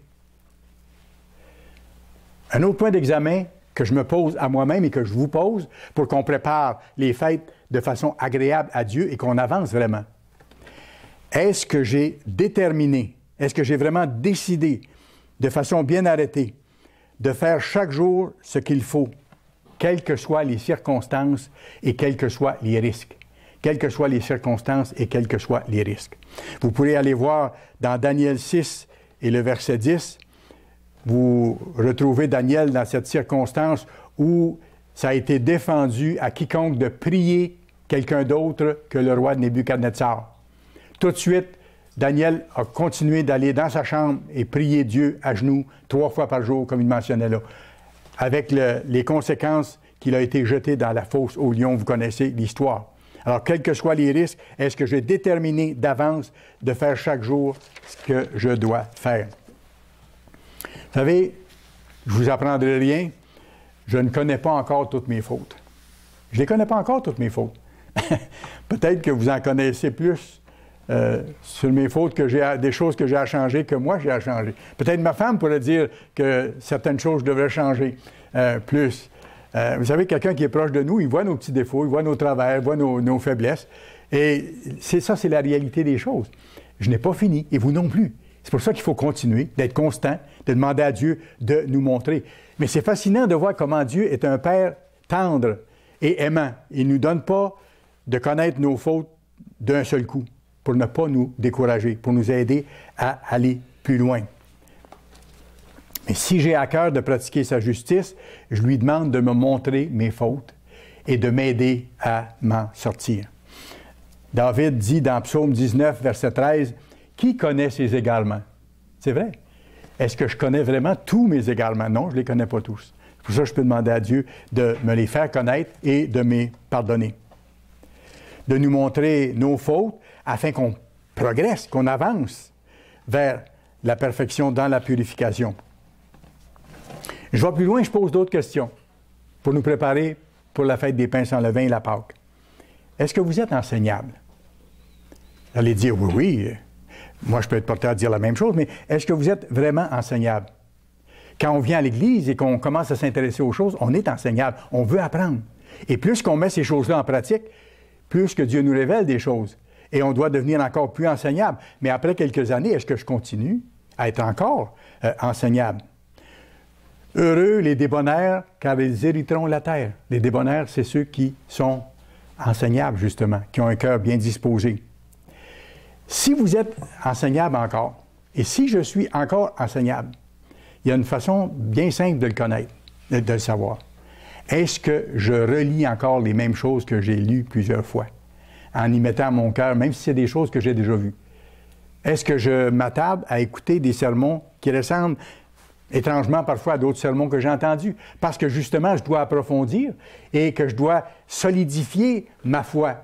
Un autre point d'examen que je me pose à moi-même et que je vous pose pour qu'on prépare les fêtes de façon agréable à Dieu et qu'on avance vraiment. Est-ce que j'ai déterminé, est-ce que j'ai vraiment décidé de façon bien arrêtée de faire chaque jour ce qu'il faut, quelles que soient les circonstances et quels que soient les risques? Quelles que soient les circonstances et quels que soient les risques. Vous pourrez aller voir dans Daniel 6 et le verset 10, vous retrouvez Daniel dans cette circonstance où ça a été défendu à quiconque de prier quelqu'un d'autre que le roi Nebuchadnezzar. Tout de suite, Daniel a continué d'aller dans sa chambre et prier Dieu à genoux 3 fois par jour, comme il mentionnait là, avec les conséquences qu'il a été jeté dans la fosse aux lions. Vous connaissez l'histoire. Alors, quels que soient les risques, est-ce que j'ai déterminé d'avance de faire chaque jour ce que je dois faire? Vous savez, je ne vous apprendrai rien, je ne connais pas encore toutes mes fautes. Je ne les connais pas encore, toutes mes fautes. Peut-être que vous en connaissez plus sur mes fautes, des choses que j'ai à changer que moi j'ai à changer. Peut-être ma femme pourrait dire que certaines choses je devrais changer plus. Vous savez, quelqu'un qui est proche de nous, il voit nos petits défauts, il voit nos travers, il voit nos faiblesses. Et c'est la réalité des choses. Je n'ai pas fini, et vous non plus. C'est pour ça qu'il faut continuer, d'être constant, de demander à Dieu de nous montrer. Mais c'est fascinant de voir comment Dieu est un Père tendre et aimant. Il ne nous donne pas de connaître nos fautes d'un seul coup, pour ne pas nous décourager, pour nous aider à aller plus loin. Mais si j'ai à cœur de pratiquer sa justice, je lui demande de me montrer mes fautes et de m'aider à m'en sortir. David dit dans Psaume 19, verset 13, « Qui connaît ses égarements? » C'est vrai. Est-ce que je connais vraiment tous mes égarements? Non, je ne les connais pas tous. C'est pour ça que je peux demander à Dieu de me les faire connaître et de me pardonner. De nous montrer nos fautes afin qu'on progresse, qu'on avance vers la perfection dans la purification. Je vais plus loin, je pose d'autres questions pour nous préparer pour la fête des pains sans levain et la Pâque. Est-ce que vous êtes enseignable? Vous allez dire oui, oui. Moi, je peux être porté à dire la même chose, mais est-ce que vous êtes vraiment enseignable? Quand on vient à l'Église et qu'on commence à s'intéresser aux choses, on est enseignable, on veut apprendre. Et plus qu'on met ces choses-là en pratique, plus que Dieu nous révèle des choses. Et on doit devenir encore plus enseignable. Mais après quelques années, est-ce que je continue à être encore enseignable? Heureux les débonnaires, car ils hériteront la terre. Les débonnaires, c'est ceux qui sont enseignables, justement, qui ont un cœur bien disposé. Si vous êtes enseignable encore, et si je suis encore enseignable, il y a une façon bien simple de le connaître, de le savoir. Est-ce que je relis encore les mêmes choses que j'ai lues plusieurs fois, en y mettant mon cœur, même si c'est des choses que j'ai déjà vues? Est-ce que je m'attable à écouter des sermons qui ressemblent étrangement parfois à d'autres sermons que j'ai entendus? Parce que justement, je dois approfondir et que je dois solidifier ma foi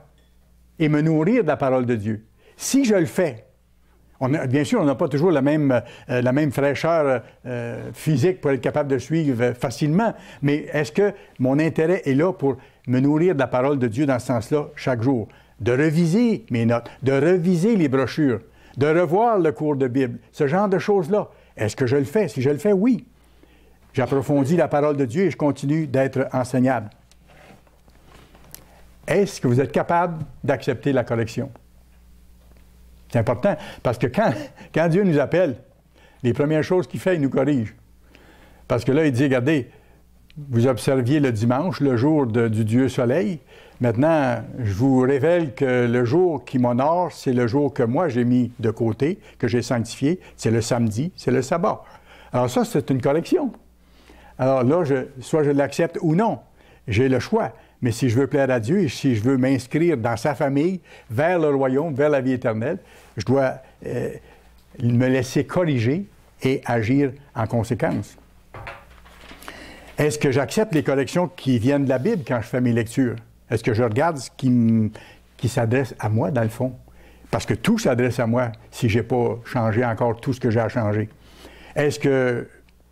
et me nourrir de la parole de Dieu. Si je le fais, bien sûr, on n'a pas toujours la même fraîcheur physique pour être capable de suivre facilement, mais est-ce que mon intérêt est là pour me nourrir de la parole de Dieu dans ce sens-là chaque jour? De reviser mes notes, de reviser les brochures, de revoir le cours de Bible, ce genre de choses-là. Est-ce que je le fais? Si je le fais, oui. J'approfondis la parole de Dieu et je continue d'être enseignable. Est-ce que vous êtes capable d'accepter la correction? C'est important, parce que quand Dieu nous appelle, les premières choses qu'il fait, il nous corrige. Parce que là, il dit, regardez, vous observiez le dimanche, le jour du Dieu Soleil. Maintenant, je vous révèle que le jour qui m'honore, c'est le jour que moi j'ai mis de côté, que j'ai sanctifié, c'est le samedi, c'est le sabbat. Alors ça, c'est une correction. Alors là, soit je l'accepte ou non, j'ai le choix. Mais si je veux plaire à Dieu et si je veux m'inscrire dans sa famille, vers le royaume, vers la vie éternelle, je dois me laisser corriger et agir en conséquence. Est-ce que j'accepte les corrections qui viennent de la Bible quand je fais mes lectures? Est-ce que je regarde ce qui s'adresse à moi, dans le fond? Parce que tout s'adresse à moi si je n'ai pas changé encore tout ce que j'ai à changer. Est-ce que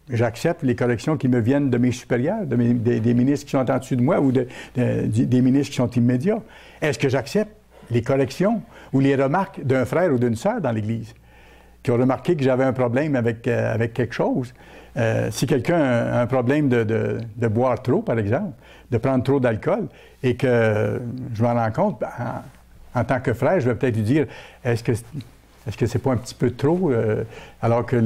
j'accepte les corrections qui me viennent de mes supérieurs, des ministres qui sont en dessous de moi ou des ministres qui sont immédiats? Est-ce que j'accepte les corrections ou les remarques d'un frère ou d'une sœur dans l'Église qui ont remarqué que j'avais un problème avec quelque chose? Si quelqu'un a un problème de boire trop, par exemple, de prendre trop d'alcool, et que je m'en rends compte, en tant que frère, je vais peut-être lui dire, est-ce que c'est pas un petit peu trop, alors que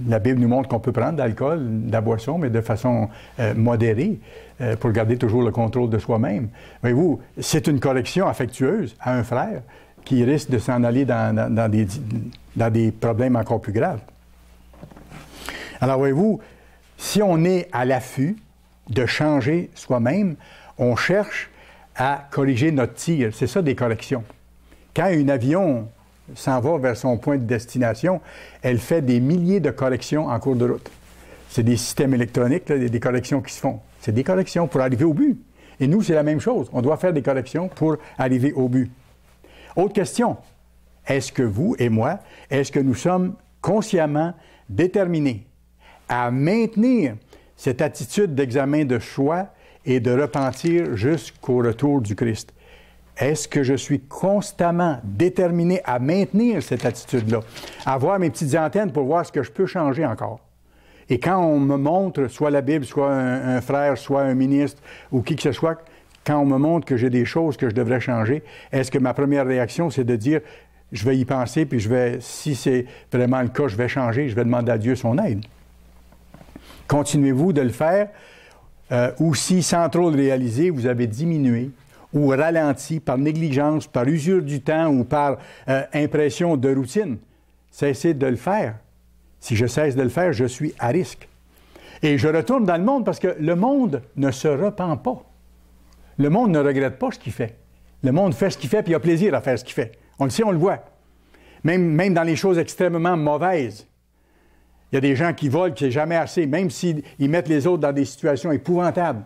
la Bible nous montre qu'on peut prendre de l'alcool, de la boisson, mais de façon modérée, pour garder toujours le contrôle de soi-même. Voyez-vous, c'est une correction affectueuse à un frère qui risque de s'en aller dans des problèmes encore plus graves. Alors, voyez-vous, si on est à l'affût de changer soi-même, on cherche à corriger notre tir. C'est ça, des corrections. Quand un avion s'en va vers son point de destination, elle fait des milliers de corrections en cours de route. C'est des systèmes électroniques, là, des corrections qui se font. C'est des corrections pour arriver au but. Et nous, c'est la même chose. On doit faire des corrections pour arriver au but. Autre question. Est-ce que vous et moi, est-ce que nous sommes consciemment déterminés à maintenir cette attitude d'examen de choix et de repentir jusqu'au retour du Christ? Est-ce que je suis constamment déterminé à maintenir cette attitude-là, à avoir mes petites antennes pour voir ce que je peux changer encore? Et quand on me montre, soit la Bible, soit un frère, soit un ministre, ou qui que ce soit, quand on me montre que j'ai des choses que je devrais changer, est-ce que ma première réaction, c'est de dire, je vais y penser, puis si c'est vraiment le cas, je vais changer, je vais demander à Dieu son aide? Continuez-vous de le faire, ou si, sans trop le réaliser, vous avez diminué ou ralenti par négligence, par usure du temps ou par impression de routine, cessez de le faire. Si je cesse de le faire, je suis à risque. Et je retourne dans le monde parce que le monde ne se repent pas. Le monde ne regrette pas ce qu'il fait. Le monde fait ce qu'il fait puis il a plaisir à faire ce qu'il fait. On le sait, on le voit. Même dans les choses extrêmement mauvaises. Il y a des gens qui volent, qui n'est jamais assez, même s'ils mettent les autres dans des situations épouvantables.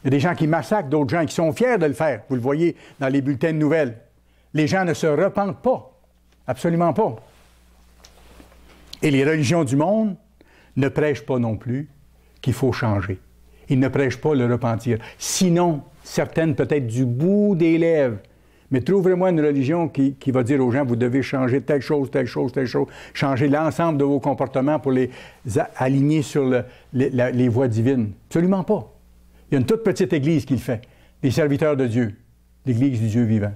Il y a des gens qui massacrent d'autres gens qui sont fiers de le faire. Vous le voyez dans les bulletins de nouvelles. Les gens ne se repentent pas. Absolument pas. Et les religions du monde ne prêchent pas non plus qu'il faut changer. Ils ne prêchent pas le repentir. Sinon, certaines peut-être du bout des lèvres. Mais trouverez-moi une religion qui va dire aux gens, vous devez changer telle chose, telle chose, telle chose, changer l'ensemble de vos comportements pour les aligner sur les voies divines. Absolument pas. Il y a une toute petite Église qui le fait, les serviteurs de Dieu, l'Église du Dieu vivant.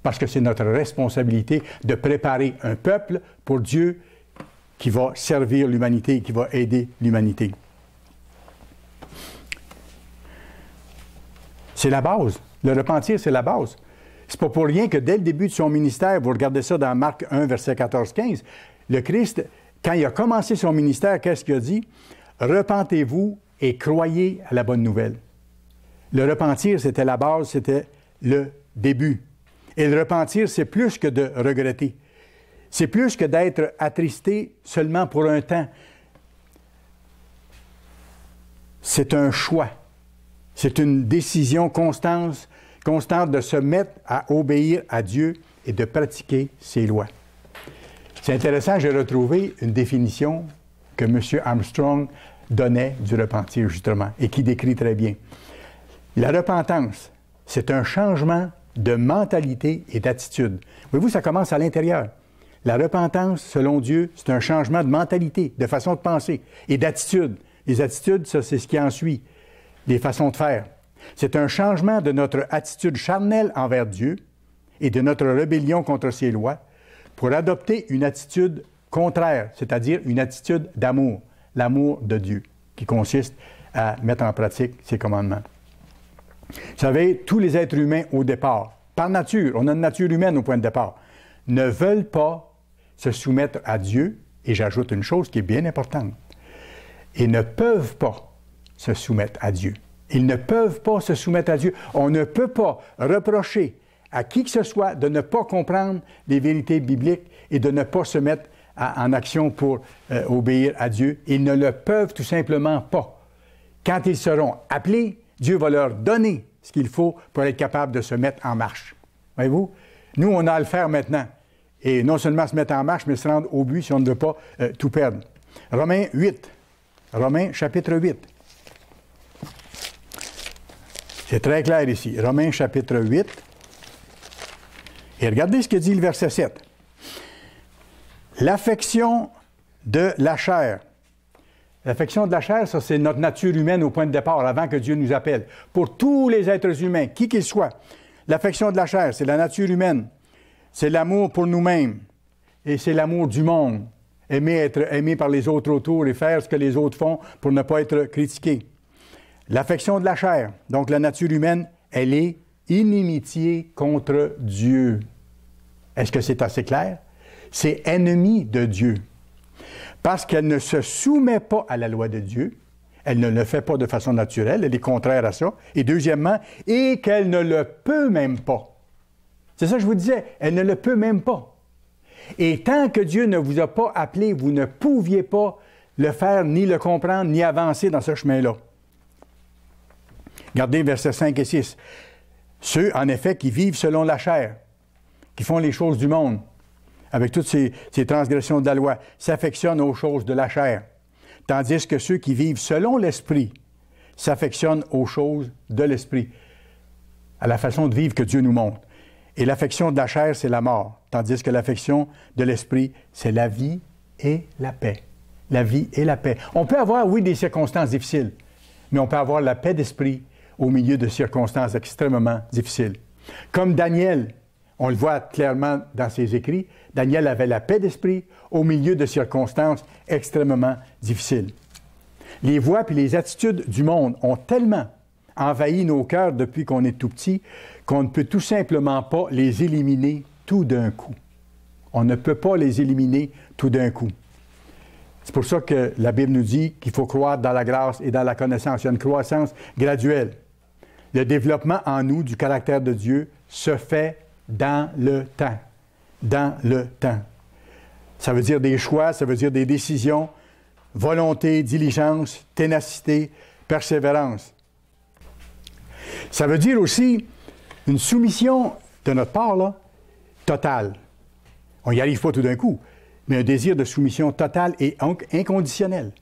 Parce que c'est notre responsabilité de préparer un peuple pour Dieu qui va servir l'humanité, qui va aider l'humanité. C'est la base. Le repentir, c'est la base. C'est pas pour rien que dès le début de son ministère, vous regardez ça dans Marc 1, verset 14-15, le Christ, quand il a commencé son ministère, qu'est-ce qu'il a dit? « Repentez-vous et croyez à la bonne nouvelle. » Le repentir, c'était la base, c'était le début. Et le repentir, c'est plus que de regretter. C'est plus que d'être attristé seulement pour un temps. C'est un choix. C'est une décision constante de se mettre à obéir à Dieu et de pratiquer ses lois. C'est intéressant, j'ai retrouvé une définition que M. Armstrong donnait du repentir, justement, et qui décrit très bien. La repentance, c'est un changement de mentalité et d'attitude. Voyez-vous, ça commence à l'intérieur. La repentance, selon Dieu, c'est un changement de mentalité, de façon de penser et d'attitude. Les attitudes, ça, c'est ce qui en suit. Les façons de faire. C'est un changement de notre attitude charnelle envers Dieu et de notre rébellion contre ses lois pour adopter une attitude contraire, c'est-à-dire une attitude d'amour, l'amour de Dieu, qui consiste à mettre en pratique ses commandements. Vous savez, tous les êtres humains au départ, par nature, on a une nature humaine au point de départ, ne veulent pas se soumettre à Dieu, et j'ajoute une chose qui est bien importante, et ne peuvent pas se soumettre à Dieu. Ils ne peuvent pas se soumettre à Dieu. On ne peut pas reprocher à qui que ce soit de ne pas comprendre les vérités bibliques et de ne pas se mettre en action pour obéir à Dieu. Ils ne le peuvent tout simplement pas. Quand ils seront appelés, Dieu va leur donner ce qu'il faut pour être capable de se mettre en marche. Voyez-vous? Nous, on a à le faire maintenant. Et non seulement se mettre en marche, mais se rendre au but si on ne veut pas tout perdre. Romains 8. Romains chapitre 8. C'est très clair ici. Romains chapitre 8. Et regardez ce que dit le verset 7. L'affection de la chair. L'affection de la chair, ça, c'est notre nature humaine au point de départ, avant que Dieu nous appelle. Pour tous les êtres humains, qui qu'ils soient, l'affection de la chair, c'est la nature humaine. C'est l'amour pour nous-mêmes. Et c'est l'amour du monde. Aimer être aimé par les autres autour et faire ce que les autres font pour ne pas être critiqué. L'affection de la chair, donc la nature humaine, elle est inimitié contre Dieu. Est-ce que c'est assez clair? C'est ennemi de Dieu. Parce qu'elle ne se soumet pas à la loi de Dieu, elle ne le fait pas de façon naturelle, elle est contraire à ça. Et deuxièmement, et qu'elle ne le peut même pas. C'est ça que je vous disais, elle ne le peut même pas. Et tant que Dieu ne vous a pas appelé, vous ne pouviez pas le faire, ni le comprendre, ni avancer dans ce chemin-là. Regardez versets 5 et 6. Ceux, en effet, qui vivent selon la chair, qui font les choses du monde, avec toutes ces transgressions de la loi, s'affectionnent aux choses de la chair. Tandis que ceux qui vivent selon l'Esprit s'affectionnent aux choses de l'Esprit, à la façon de vivre que Dieu nous montre. Et l'affection de la chair, c'est la mort, tandis que l'affection de l'Esprit, c'est la vie et la paix. La vie et la paix. On peut avoir, oui, des circonstances difficiles, mais on peut avoir la paix d'esprit au milieu de circonstances extrêmement difficiles. Comme Daniel, on le voit clairement dans ses écrits, Daniel avait la paix d'esprit au milieu de circonstances extrêmement difficiles. Les voies et les attitudes du monde ont tellement envahi nos cœurs depuis qu'on est tout petit qu'on ne peut tout simplement pas les éliminer tout d'un coup. On ne peut pas les éliminer tout d'un coup. C'est pour ça que la Bible nous dit qu'il faut croire dans la grâce et dans la connaissance. Il y a une croissance graduelle. Le développement en nous du caractère de Dieu se fait dans le temps. Dans le temps. Ça veut dire des choix, ça veut dire des décisions, volonté, diligence, ténacité, persévérance. Ça veut dire aussi une soumission de notre part, là, totale. On n'y arrive pas tout d'un coup, mais un désir de soumission totale et inconditionnelle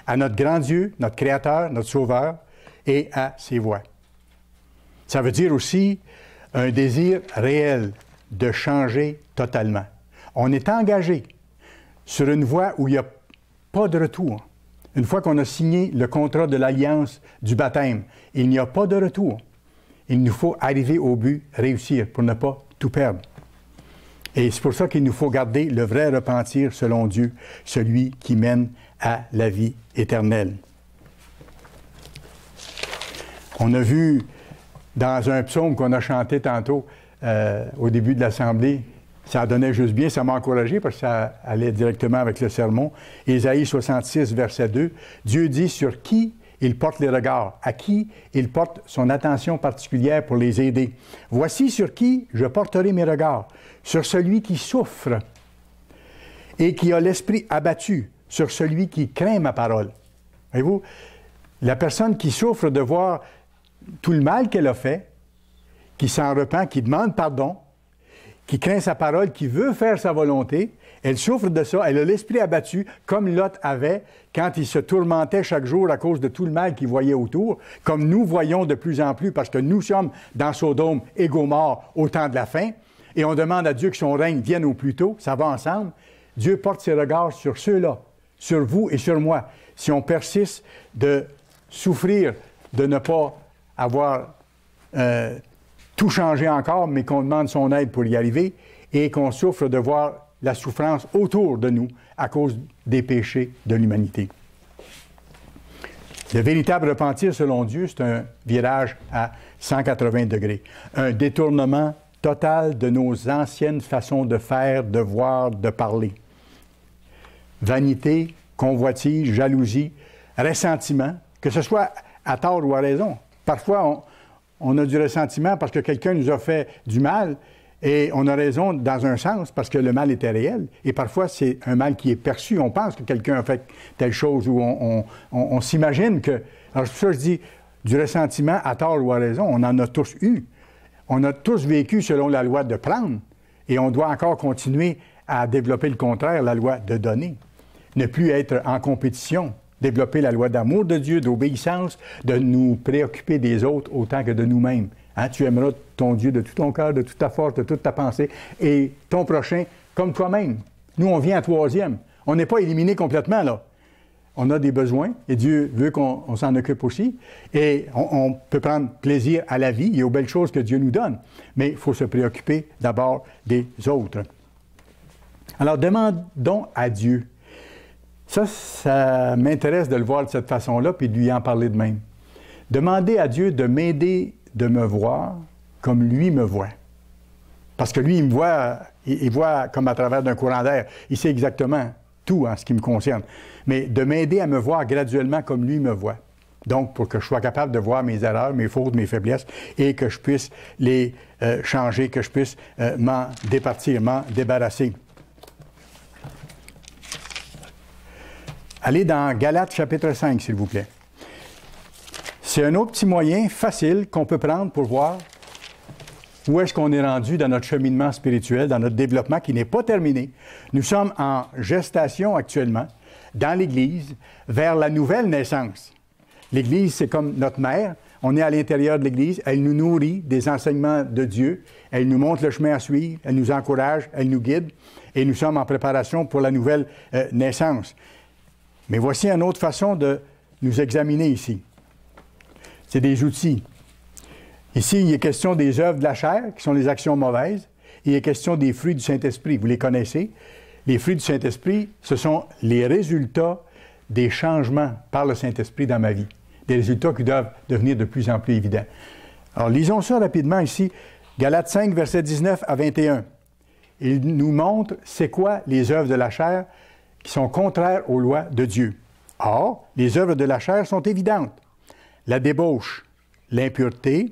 à notre grand Dieu, notre Créateur, notre Sauveur et à ses voies. Ça veut dire aussi un désir réel de changer totalement. On est engagé sur une voie où il n'y a pas de retour. Une fois qu'on a signé le contrat de l'alliance du baptême, il n'y a pas de retour. Il nous faut arriver au but, réussir, pour ne pas tout perdre. Et c'est pour ça qu'il nous faut garder le vrai repentir selon Dieu, celui qui mène à la vie éternelle. On a vu dans un psaume qu'on a chanté tantôt au début de l'Assemblée, ça donnait juste bien, ça m'a encouragé parce que ça allait directement avec le sermon. Ésaïe 66, verset 2, Dieu dit sur qui il porte les regards, à qui il porte son attention particulière pour les aider. Voici sur qui je porterai mes regards, sur celui qui souffre et qui a l'esprit abattu, sur celui qui craint ma parole. Voyez-vous, la personne qui souffre de voir tout le mal qu'elle a fait, qui s'en repent, qui demande pardon, qui craint sa parole, qui veut faire sa volonté, elle souffre de ça, elle a l'esprit abattu, comme Lot avait quand il se tourmentait chaque jour à cause de tout le mal qu'il voyait autour, comme nous voyons de plus en plus, parce que nous sommes dans Sodome et Gomorrhe au temps de la fin, et on demande à Dieu que son règne vienne au plus tôt, ça va ensemble. Dieu porte ses regards sur ceux-là, sur vous et sur moi. Si on persiste de souffrir, de ne pas avoir tout changé encore, mais qu'on demande son aide pour y arriver, et qu'on souffre de voir la souffrance autour de nous à cause des péchés de l'humanité. Le véritable repentir, selon Dieu, c'est un virage à 180 degrés. Un détournement total de nos anciennes façons de faire, de voir, de parler. Vanité, convoitise, jalousie, ressentiment, que ce soit à tort ou à raison. Parfois, on a du ressentiment parce que quelqu'un nous a fait du mal, et on a raison dans un sens parce que le mal était réel. Et parfois, c'est un mal qui est perçu. On pense que quelqu'un a fait telle chose ou on s'imagine que Alors, c'est pour ça que je dis, du ressentiment à tort ou à raison, on en a tous eu. On a tous vécu selon la loi de prendre, et on doit encore continuer à développer le contraire, la loi de donner. Ne plus être en compétition, développer la loi d'amour de Dieu, d'obéissance, de nous préoccuper des autres autant que de nous-mêmes. Hein? Tu aimeras ton Dieu de tout ton cœur, de toute ta force, de toute ta pensée, et ton prochain comme toi-même. Nous, on vient à troisième. On n'est pas éliminé complètement, là. On a des besoins, et Dieu veut qu'on s'en occupe aussi. Et on peut prendre plaisir à la vie et aux belles choses que Dieu nous donne. Mais il faut se préoccuper d'abord des autres. Alors, demandons à Dieu. Ça m'intéresse de le voir de cette façon-là, puis de lui en parler de même. Demandez à Dieu de m'aider de me voir comme lui me voit. Parce que lui, il me voit, il voit comme à travers d'un courant d'air. Il sait exactement tout en ce qui me concerne. Mais de m'aider à me voir graduellement comme lui me voit. Donc, pour que je sois capable de voir mes erreurs, mes fautes, mes faiblesses, et que je puisse les changer, que je puisse m'en départir, m'en débarrasser. Allez dans Galates chapitre 5, s'il vous plaît. C'est un autre petit moyen facile qu'on peut prendre pour voir où est-ce qu'on est rendu dans notre cheminement spirituel, dans notre développement qui n'est pas terminé. Nous sommes en gestation actuellement dans l'Église vers la nouvelle naissance. L'Église, c'est comme notre mère. On est à l'intérieur de l'Église. Elle nous nourrit des enseignements de Dieu. Elle nous montre le chemin à suivre. Elle nous encourage. Elle nous guide. Et nous sommes en préparation pour la nouvelle naissance. Mais voici une autre façon de nous examiner ici. C'est des outils. Ici, il est question des œuvres de la chair, qui sont les actions mauvaises, et il est question des fruits du Saint-Esprit. Vous les connaissez. Les fruits du Saint-Esprit, ce sont les résultats des changements par le Saint-Esprit dans ma vie. Des résultats qui doivent devenir de plus en plus évidents. Alors, lisons ça rapidement ici. Galates 5, versets 19 à 21. Il nous montre c'est quoi les œuvres de la chair qui sont contraires aux lois de Dieu. Or, les œuvres de la chair sont évidentes. La débauche, l'impureté,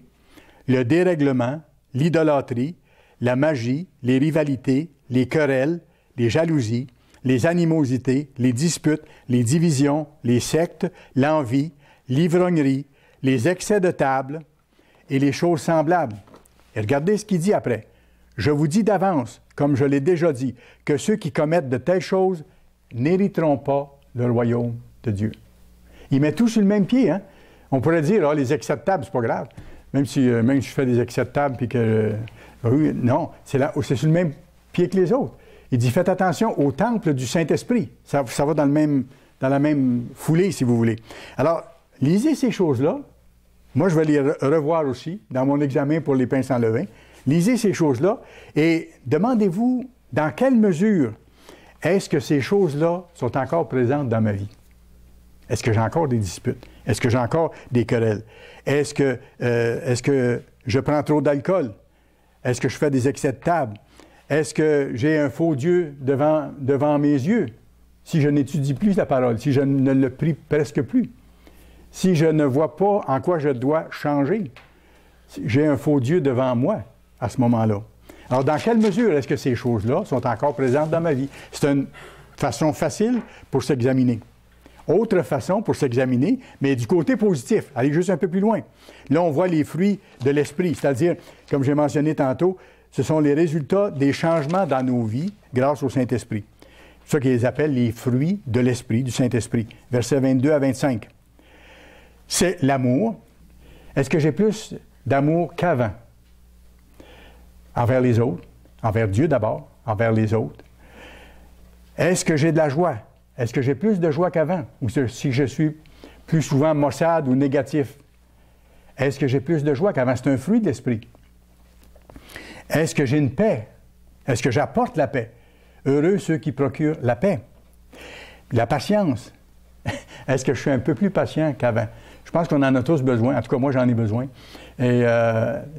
le dérèglement, l'idolâtrie, la magie, les rivalités, les querelles, les jalousies, les animosités, les disputes, les divisions, les sectes, l'envie, l'ivrognerie, les excès de table et les choses semblables. Et regardez ce qu'il dit après. Je vous dis d'avance, comme je l'ai déjà dit, que ceux qui commettent de telles choses n'hériteront pas le royaume de Dieu. Il met tout sur le même pied, hein? On pourrait dire, les excès de table, c'est pas grave. Même si je fais des excès de table, puis que... non, c'est sur le même pied que les autres. Il dit, faites attention au temple du Saint-Esprit. Ça va dans la même foulée, si vous voulez. Alors, lisez ces choses-là. Moi, je vais les revoir aussi dans mon examen pour les pains sans levain. Lisez ces choses-là et demandez-vous dans quelle mesure est-ce que ces choses-là sont encore présentes dans ma vie? Est-ce que j'ai encore des disputes? Est-ce que j'ai encore des querelles? Est-ce que je prends trop d'alcool? Est-ce que je fais des excès de table? Est-ce que j'ai un faux Dieu devant mes yeux? Si je n'étudie plus la parole, si je ne le prie presque plus, si je ne vois pas en quoi je dois changer, j'ai un faux Dieu devant moi à ce moment-là. Alors, dans quelle mesure est-ce que ces choses-là sont encore présentes dans ma vie? C'est une façon facile pour s'examiner. Autre façon pour s'examiner, mais du côté positif. Allez juste un peu plus loin. Là, on voit les fruits de l'esprit, c'est-à-dire, comme j'ai mentionné tantôt, ce sont les résultats des changements dans nos vies grâce au Saint-Esprit. C'est ça qu'ils appellent les fruits de l'esprit, du Saint-Esprit. Versets 22 à 25. C'est l'amour. Est-ce que j'ai plus d'amour qu'avant? Envers les autres, envers Dieu d'abord, envers les autres. Est-ce que j'ai de la joie? Est-ce que j'ai plus de joie qu'avant? Ou si je suis plus souvent maussade ou négatif? Est-ce que j'ai plus de joie qu'avant? C'est un fruit de l'esprit. Est-ce que j'ai une paix? Est-ce que j'apporte la paix? Heureux ceux qui procurent la paix. La patience. Est-ce que je suis un peu plus patient qu'avant? Je pense qu'on en a tous besoin. En tout cas, moi, j'en ai besoin. Et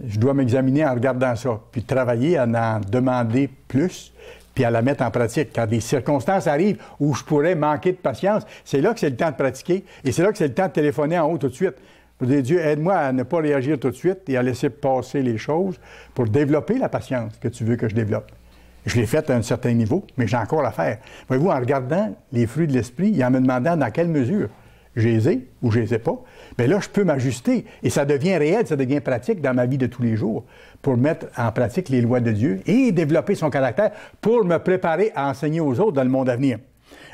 je dois m'examiner en regardant ça. Puis travailler à en demander plus, puis à la mettre en pratique. Quand des circonstances arrivent où je pourrais manquer de patience, c'est là que c'est le temps de pratiquer. Et c'est là que c'est le temps de téléphoner en haut tout de suite. Pour dire, Dieu, aide-moi à ne pas réagir tout de suite et à laisser passer les choses pour développer la patience que tu veux que je développe. Je l'ai faite à un certain niveau, mais j'ai encore à faire. Voyez-vous, en regardant les fruits de l'esprit et en me demandant dans quelle mesure je les ai ou je les ai pas, bien là, je peux m'ajuster et ça devient réel, ça devient pratique dans ma vie de tous les jours pour mettre en pratique les lois de Dieu et développer son caractère pour me préparer à enseigner aux autres dans le monde à venir.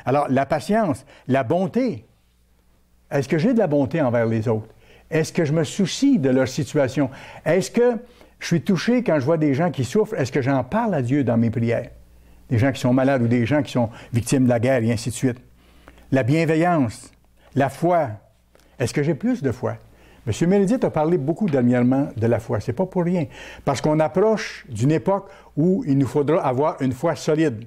Alors, la patience, la bonté. Est-ce que j'ai de la bonté envers les autres? Est-ce que je me soucie de leur situation? Est-ce que je suis touché quand je vois des gens qui souffrent? Est-ce que j'en parle à Dieu dans mes prières? Des gens qui sont malades ou des gens qui sont victimes de la guerre et ainsi de suite. La bienveillance, la foi. Est-ce que j'ai plus de foi? M. Meredith a parlé beaucoup dernièrement de la foi. C'est pas pour rien. Parce qu'on approche d'une époque où il nous faudra avoir une foi solide.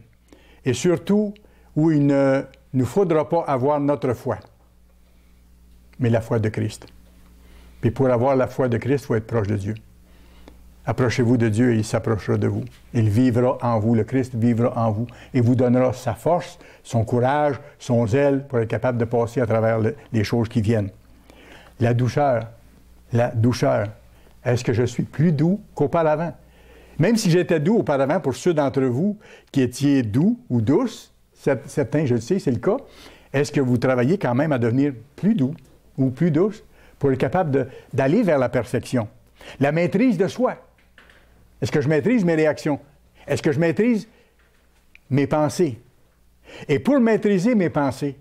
Et surtout, où il ne nous faudra pas avoir notre foi, mais la foi de Christ. Puis pour avoir la foi de Christ, il faut être proche de Dieu. Approchez-vous de Dieu et il s'approchera de vous. Il vivra en vous, le Christ vivra en vous et vous donnera sa force, son courage, son zèle pour être capable de passer à travers les choses qui viennent. La douceur. La douceur. Est-ce que je suis plus doux qu'auparavant? Même si j'étais doux auparavant, pour ceux d'entre vous qui étiez doux ou douces, certains, je le sais, c'est le cas, est-ce que vous travaillez quand même à devenir plus doux ou plus douce pour être capable d'aller vers la perfection? La maîtrise de soi. Est-ce que je maîtrise mes réactions? Est-ce que je maîtrise mes pensées? Et pour maîtriser mes pensées,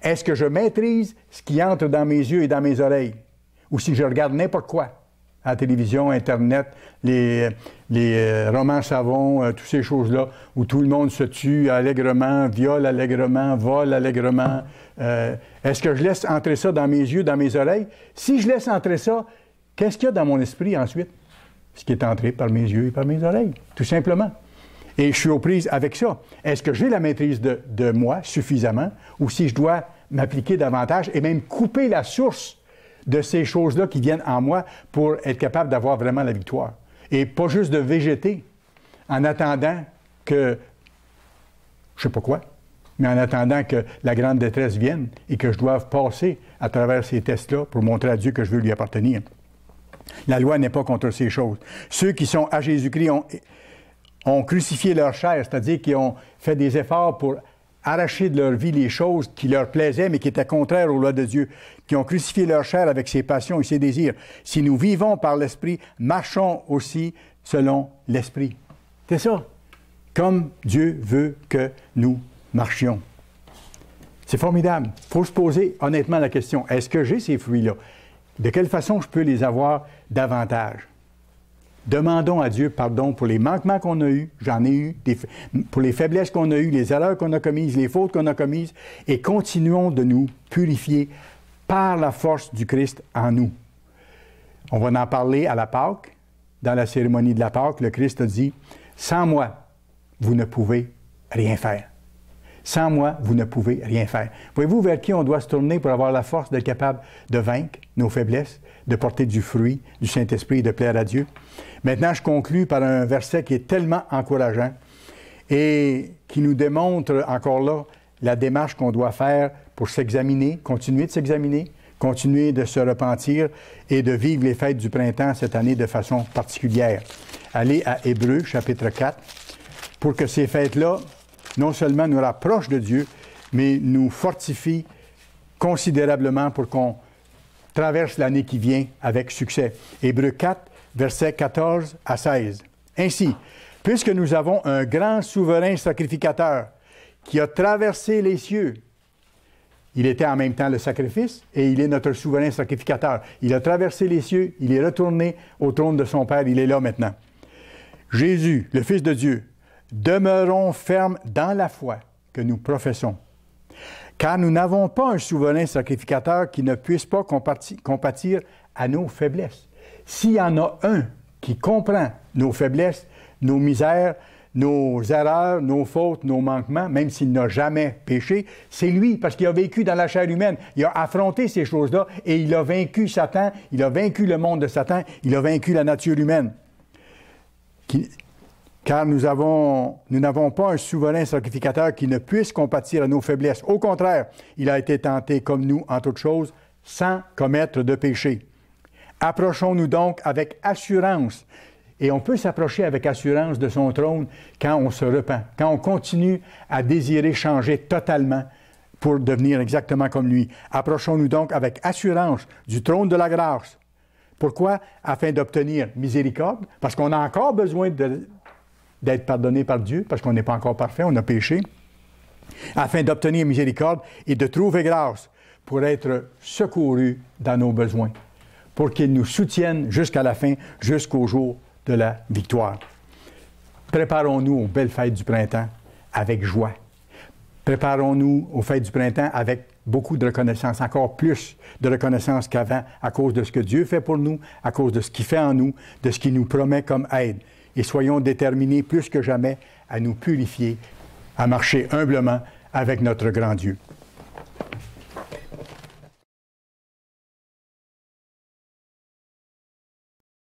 est-ce que je maîtrise ce qui entre dans mes yeux et dans mes oreilles? Ou si je regarde n'importe quoi, à la télévision, Internet, les romans savons, toutes ces choses-là, où tout le monde se tue allègrement, viole allègrement, vole allègrement. Est-ce que je laisse entrer ça dans mes yeux, dans mes oreilles? Si je laisse entrer ça, qu'est-ce qu'il y a dans mon esprit ensuite? Ce qui est entré par mes yeux et par mes oreilles, tout simplement. Et je suis aux prises avec ça. Est-ce que j'ai la maîtrise de moi suffisamment, ou si je dois m'appliquer davantage et même couper la source de ces choses-là qui viennent en moi pour être capable d'avoir vraiment la victoire? Et pas juste de végéter en attendant que, je ne sais pas quoi, mais en attendant que la grande détresse vienne et que je doive passer à travers ces tests-là pour montrer à Dieu que je veux lui appartenir. La loi n'est pas contre ces choses. Ceux qui sont à Jésus-Christ ont crucifié leur chair, c'est-à-dire qu'ils ont fait des efforts pour arracher de leur vie les choses qui leur plaisaient, mais qui étaient contraires aux lois de Dieu, qui ont crucifié leur chair avec ses passions et ses désirs. Si nous vivons par l'Esprit, marchons aussi selon l'Esprit. C'est ça. Comme Dieu veut que nous marchions. C'est formidable. Il faut se poser honnêtement la question, est-ce que j'ai ces fruits-là? De quelle façon je peux les avoir davantage? Demandons à Dieu pardon pour les manquements qu'on a eus, j'en ai eu, pour les faiblesses qu'on a eues, les erreurs qu'on a commises, les fautes qu'on a commises, et continuons de nous purifier par la force du Christ en nous. On va en parler à la Pâque. Dans la cérémonie de la Pâque, le Christ a dit, « Sans moi, vous ne pouvez rien faire. Sans moi, vous ne pouvez rien faire. » Voyez-vous vers qui on doit se tourner pour avoir la force d'être capable de vaincre nos faiblesses, de porter du fruit du Saint-Esprit et de plaire à Dieu? Maintenant, je conclus par un verset qui est tellement encourageant et qui nous démontre encore là la démarche qu'on doit faire pour s'examiner, continuer de s'examiner, continuer de se repentir et de vivre les fêtes du printemps cette année de façon particulière. Allez à Hébreux, chapitre 4, pour que ces fêtes-là non seulement nous rapprochent de Dieu, mais nous fortifient considérablement pour qu'on traverse l'année qui vient avec succès. Hébreux 4, versets 14 à 16. Ainsi, puisque nous avons un grand souverain sacrificateur qui a traversé les cieux, il était en même temps le sacrifice et il est notre souverain sacrificateur. Il a traversé les cieux, il est retourné au trône de son Père, il est là maintenant. Jésus, le Fils de Dieu, demeurons fermes dans la foi que nous professons. Car nous n'avons pas un souverain sacrificateur qui ne puisse pas compatir à nos faiblesses. S'il y en a un qui comprend nos faiblesses, nos misères, nos erreurs, nos fautes, nos manquements, même s'il n'a jamais péché, c'est lui, parce qu'il a vécu dans la chair humaine. Il a affronté ces choses-là et il a vaincu Satan, il a vaincu le monde de Satan, il a vaincu la nature humaine. Car nous n'avons pas un souverain sacrificateur qui ne puisse compatir à nos faiblesses. Au contraire, il a été tenté comme nous en toutes choses, sans commettre de péché. Approchons-nous donc avec assurance. Et on peut s'approcher avec assurance de son trône quand on se repent, quand on continue à désirer changer totalement pour devenir exactement comme lui. Approchons-nous donc avec assurance du trône de la grâce. Pourquoi? Afin d'obtenir miséricorde, parce qu'on a encore besoin d'être pardonné par Dieu, parce qu'on n'est pas encore parfait, on a péché, afin d'obtenir miséricorde et de trouver grâce pour être secourus dans nos besoins, pour qu'il nous soutienne jusqu'à la fin, jusqu'au jour de la victoire. Préparons-nous aux belles fêtes du printemps avec joie. Préparons-nous aux fêtes du printemps avec beaucoup de reconnaissance, encore plus de reconnaissance qu'avant, à cause de ce que Dieu fait pour nous, à cause de ce qu'il fait en nous, de ce qu'il nous promet comme aide. Et soyons déterminés plus que jamais à nous purifier, à marcher humblement avec notre grand Dieu.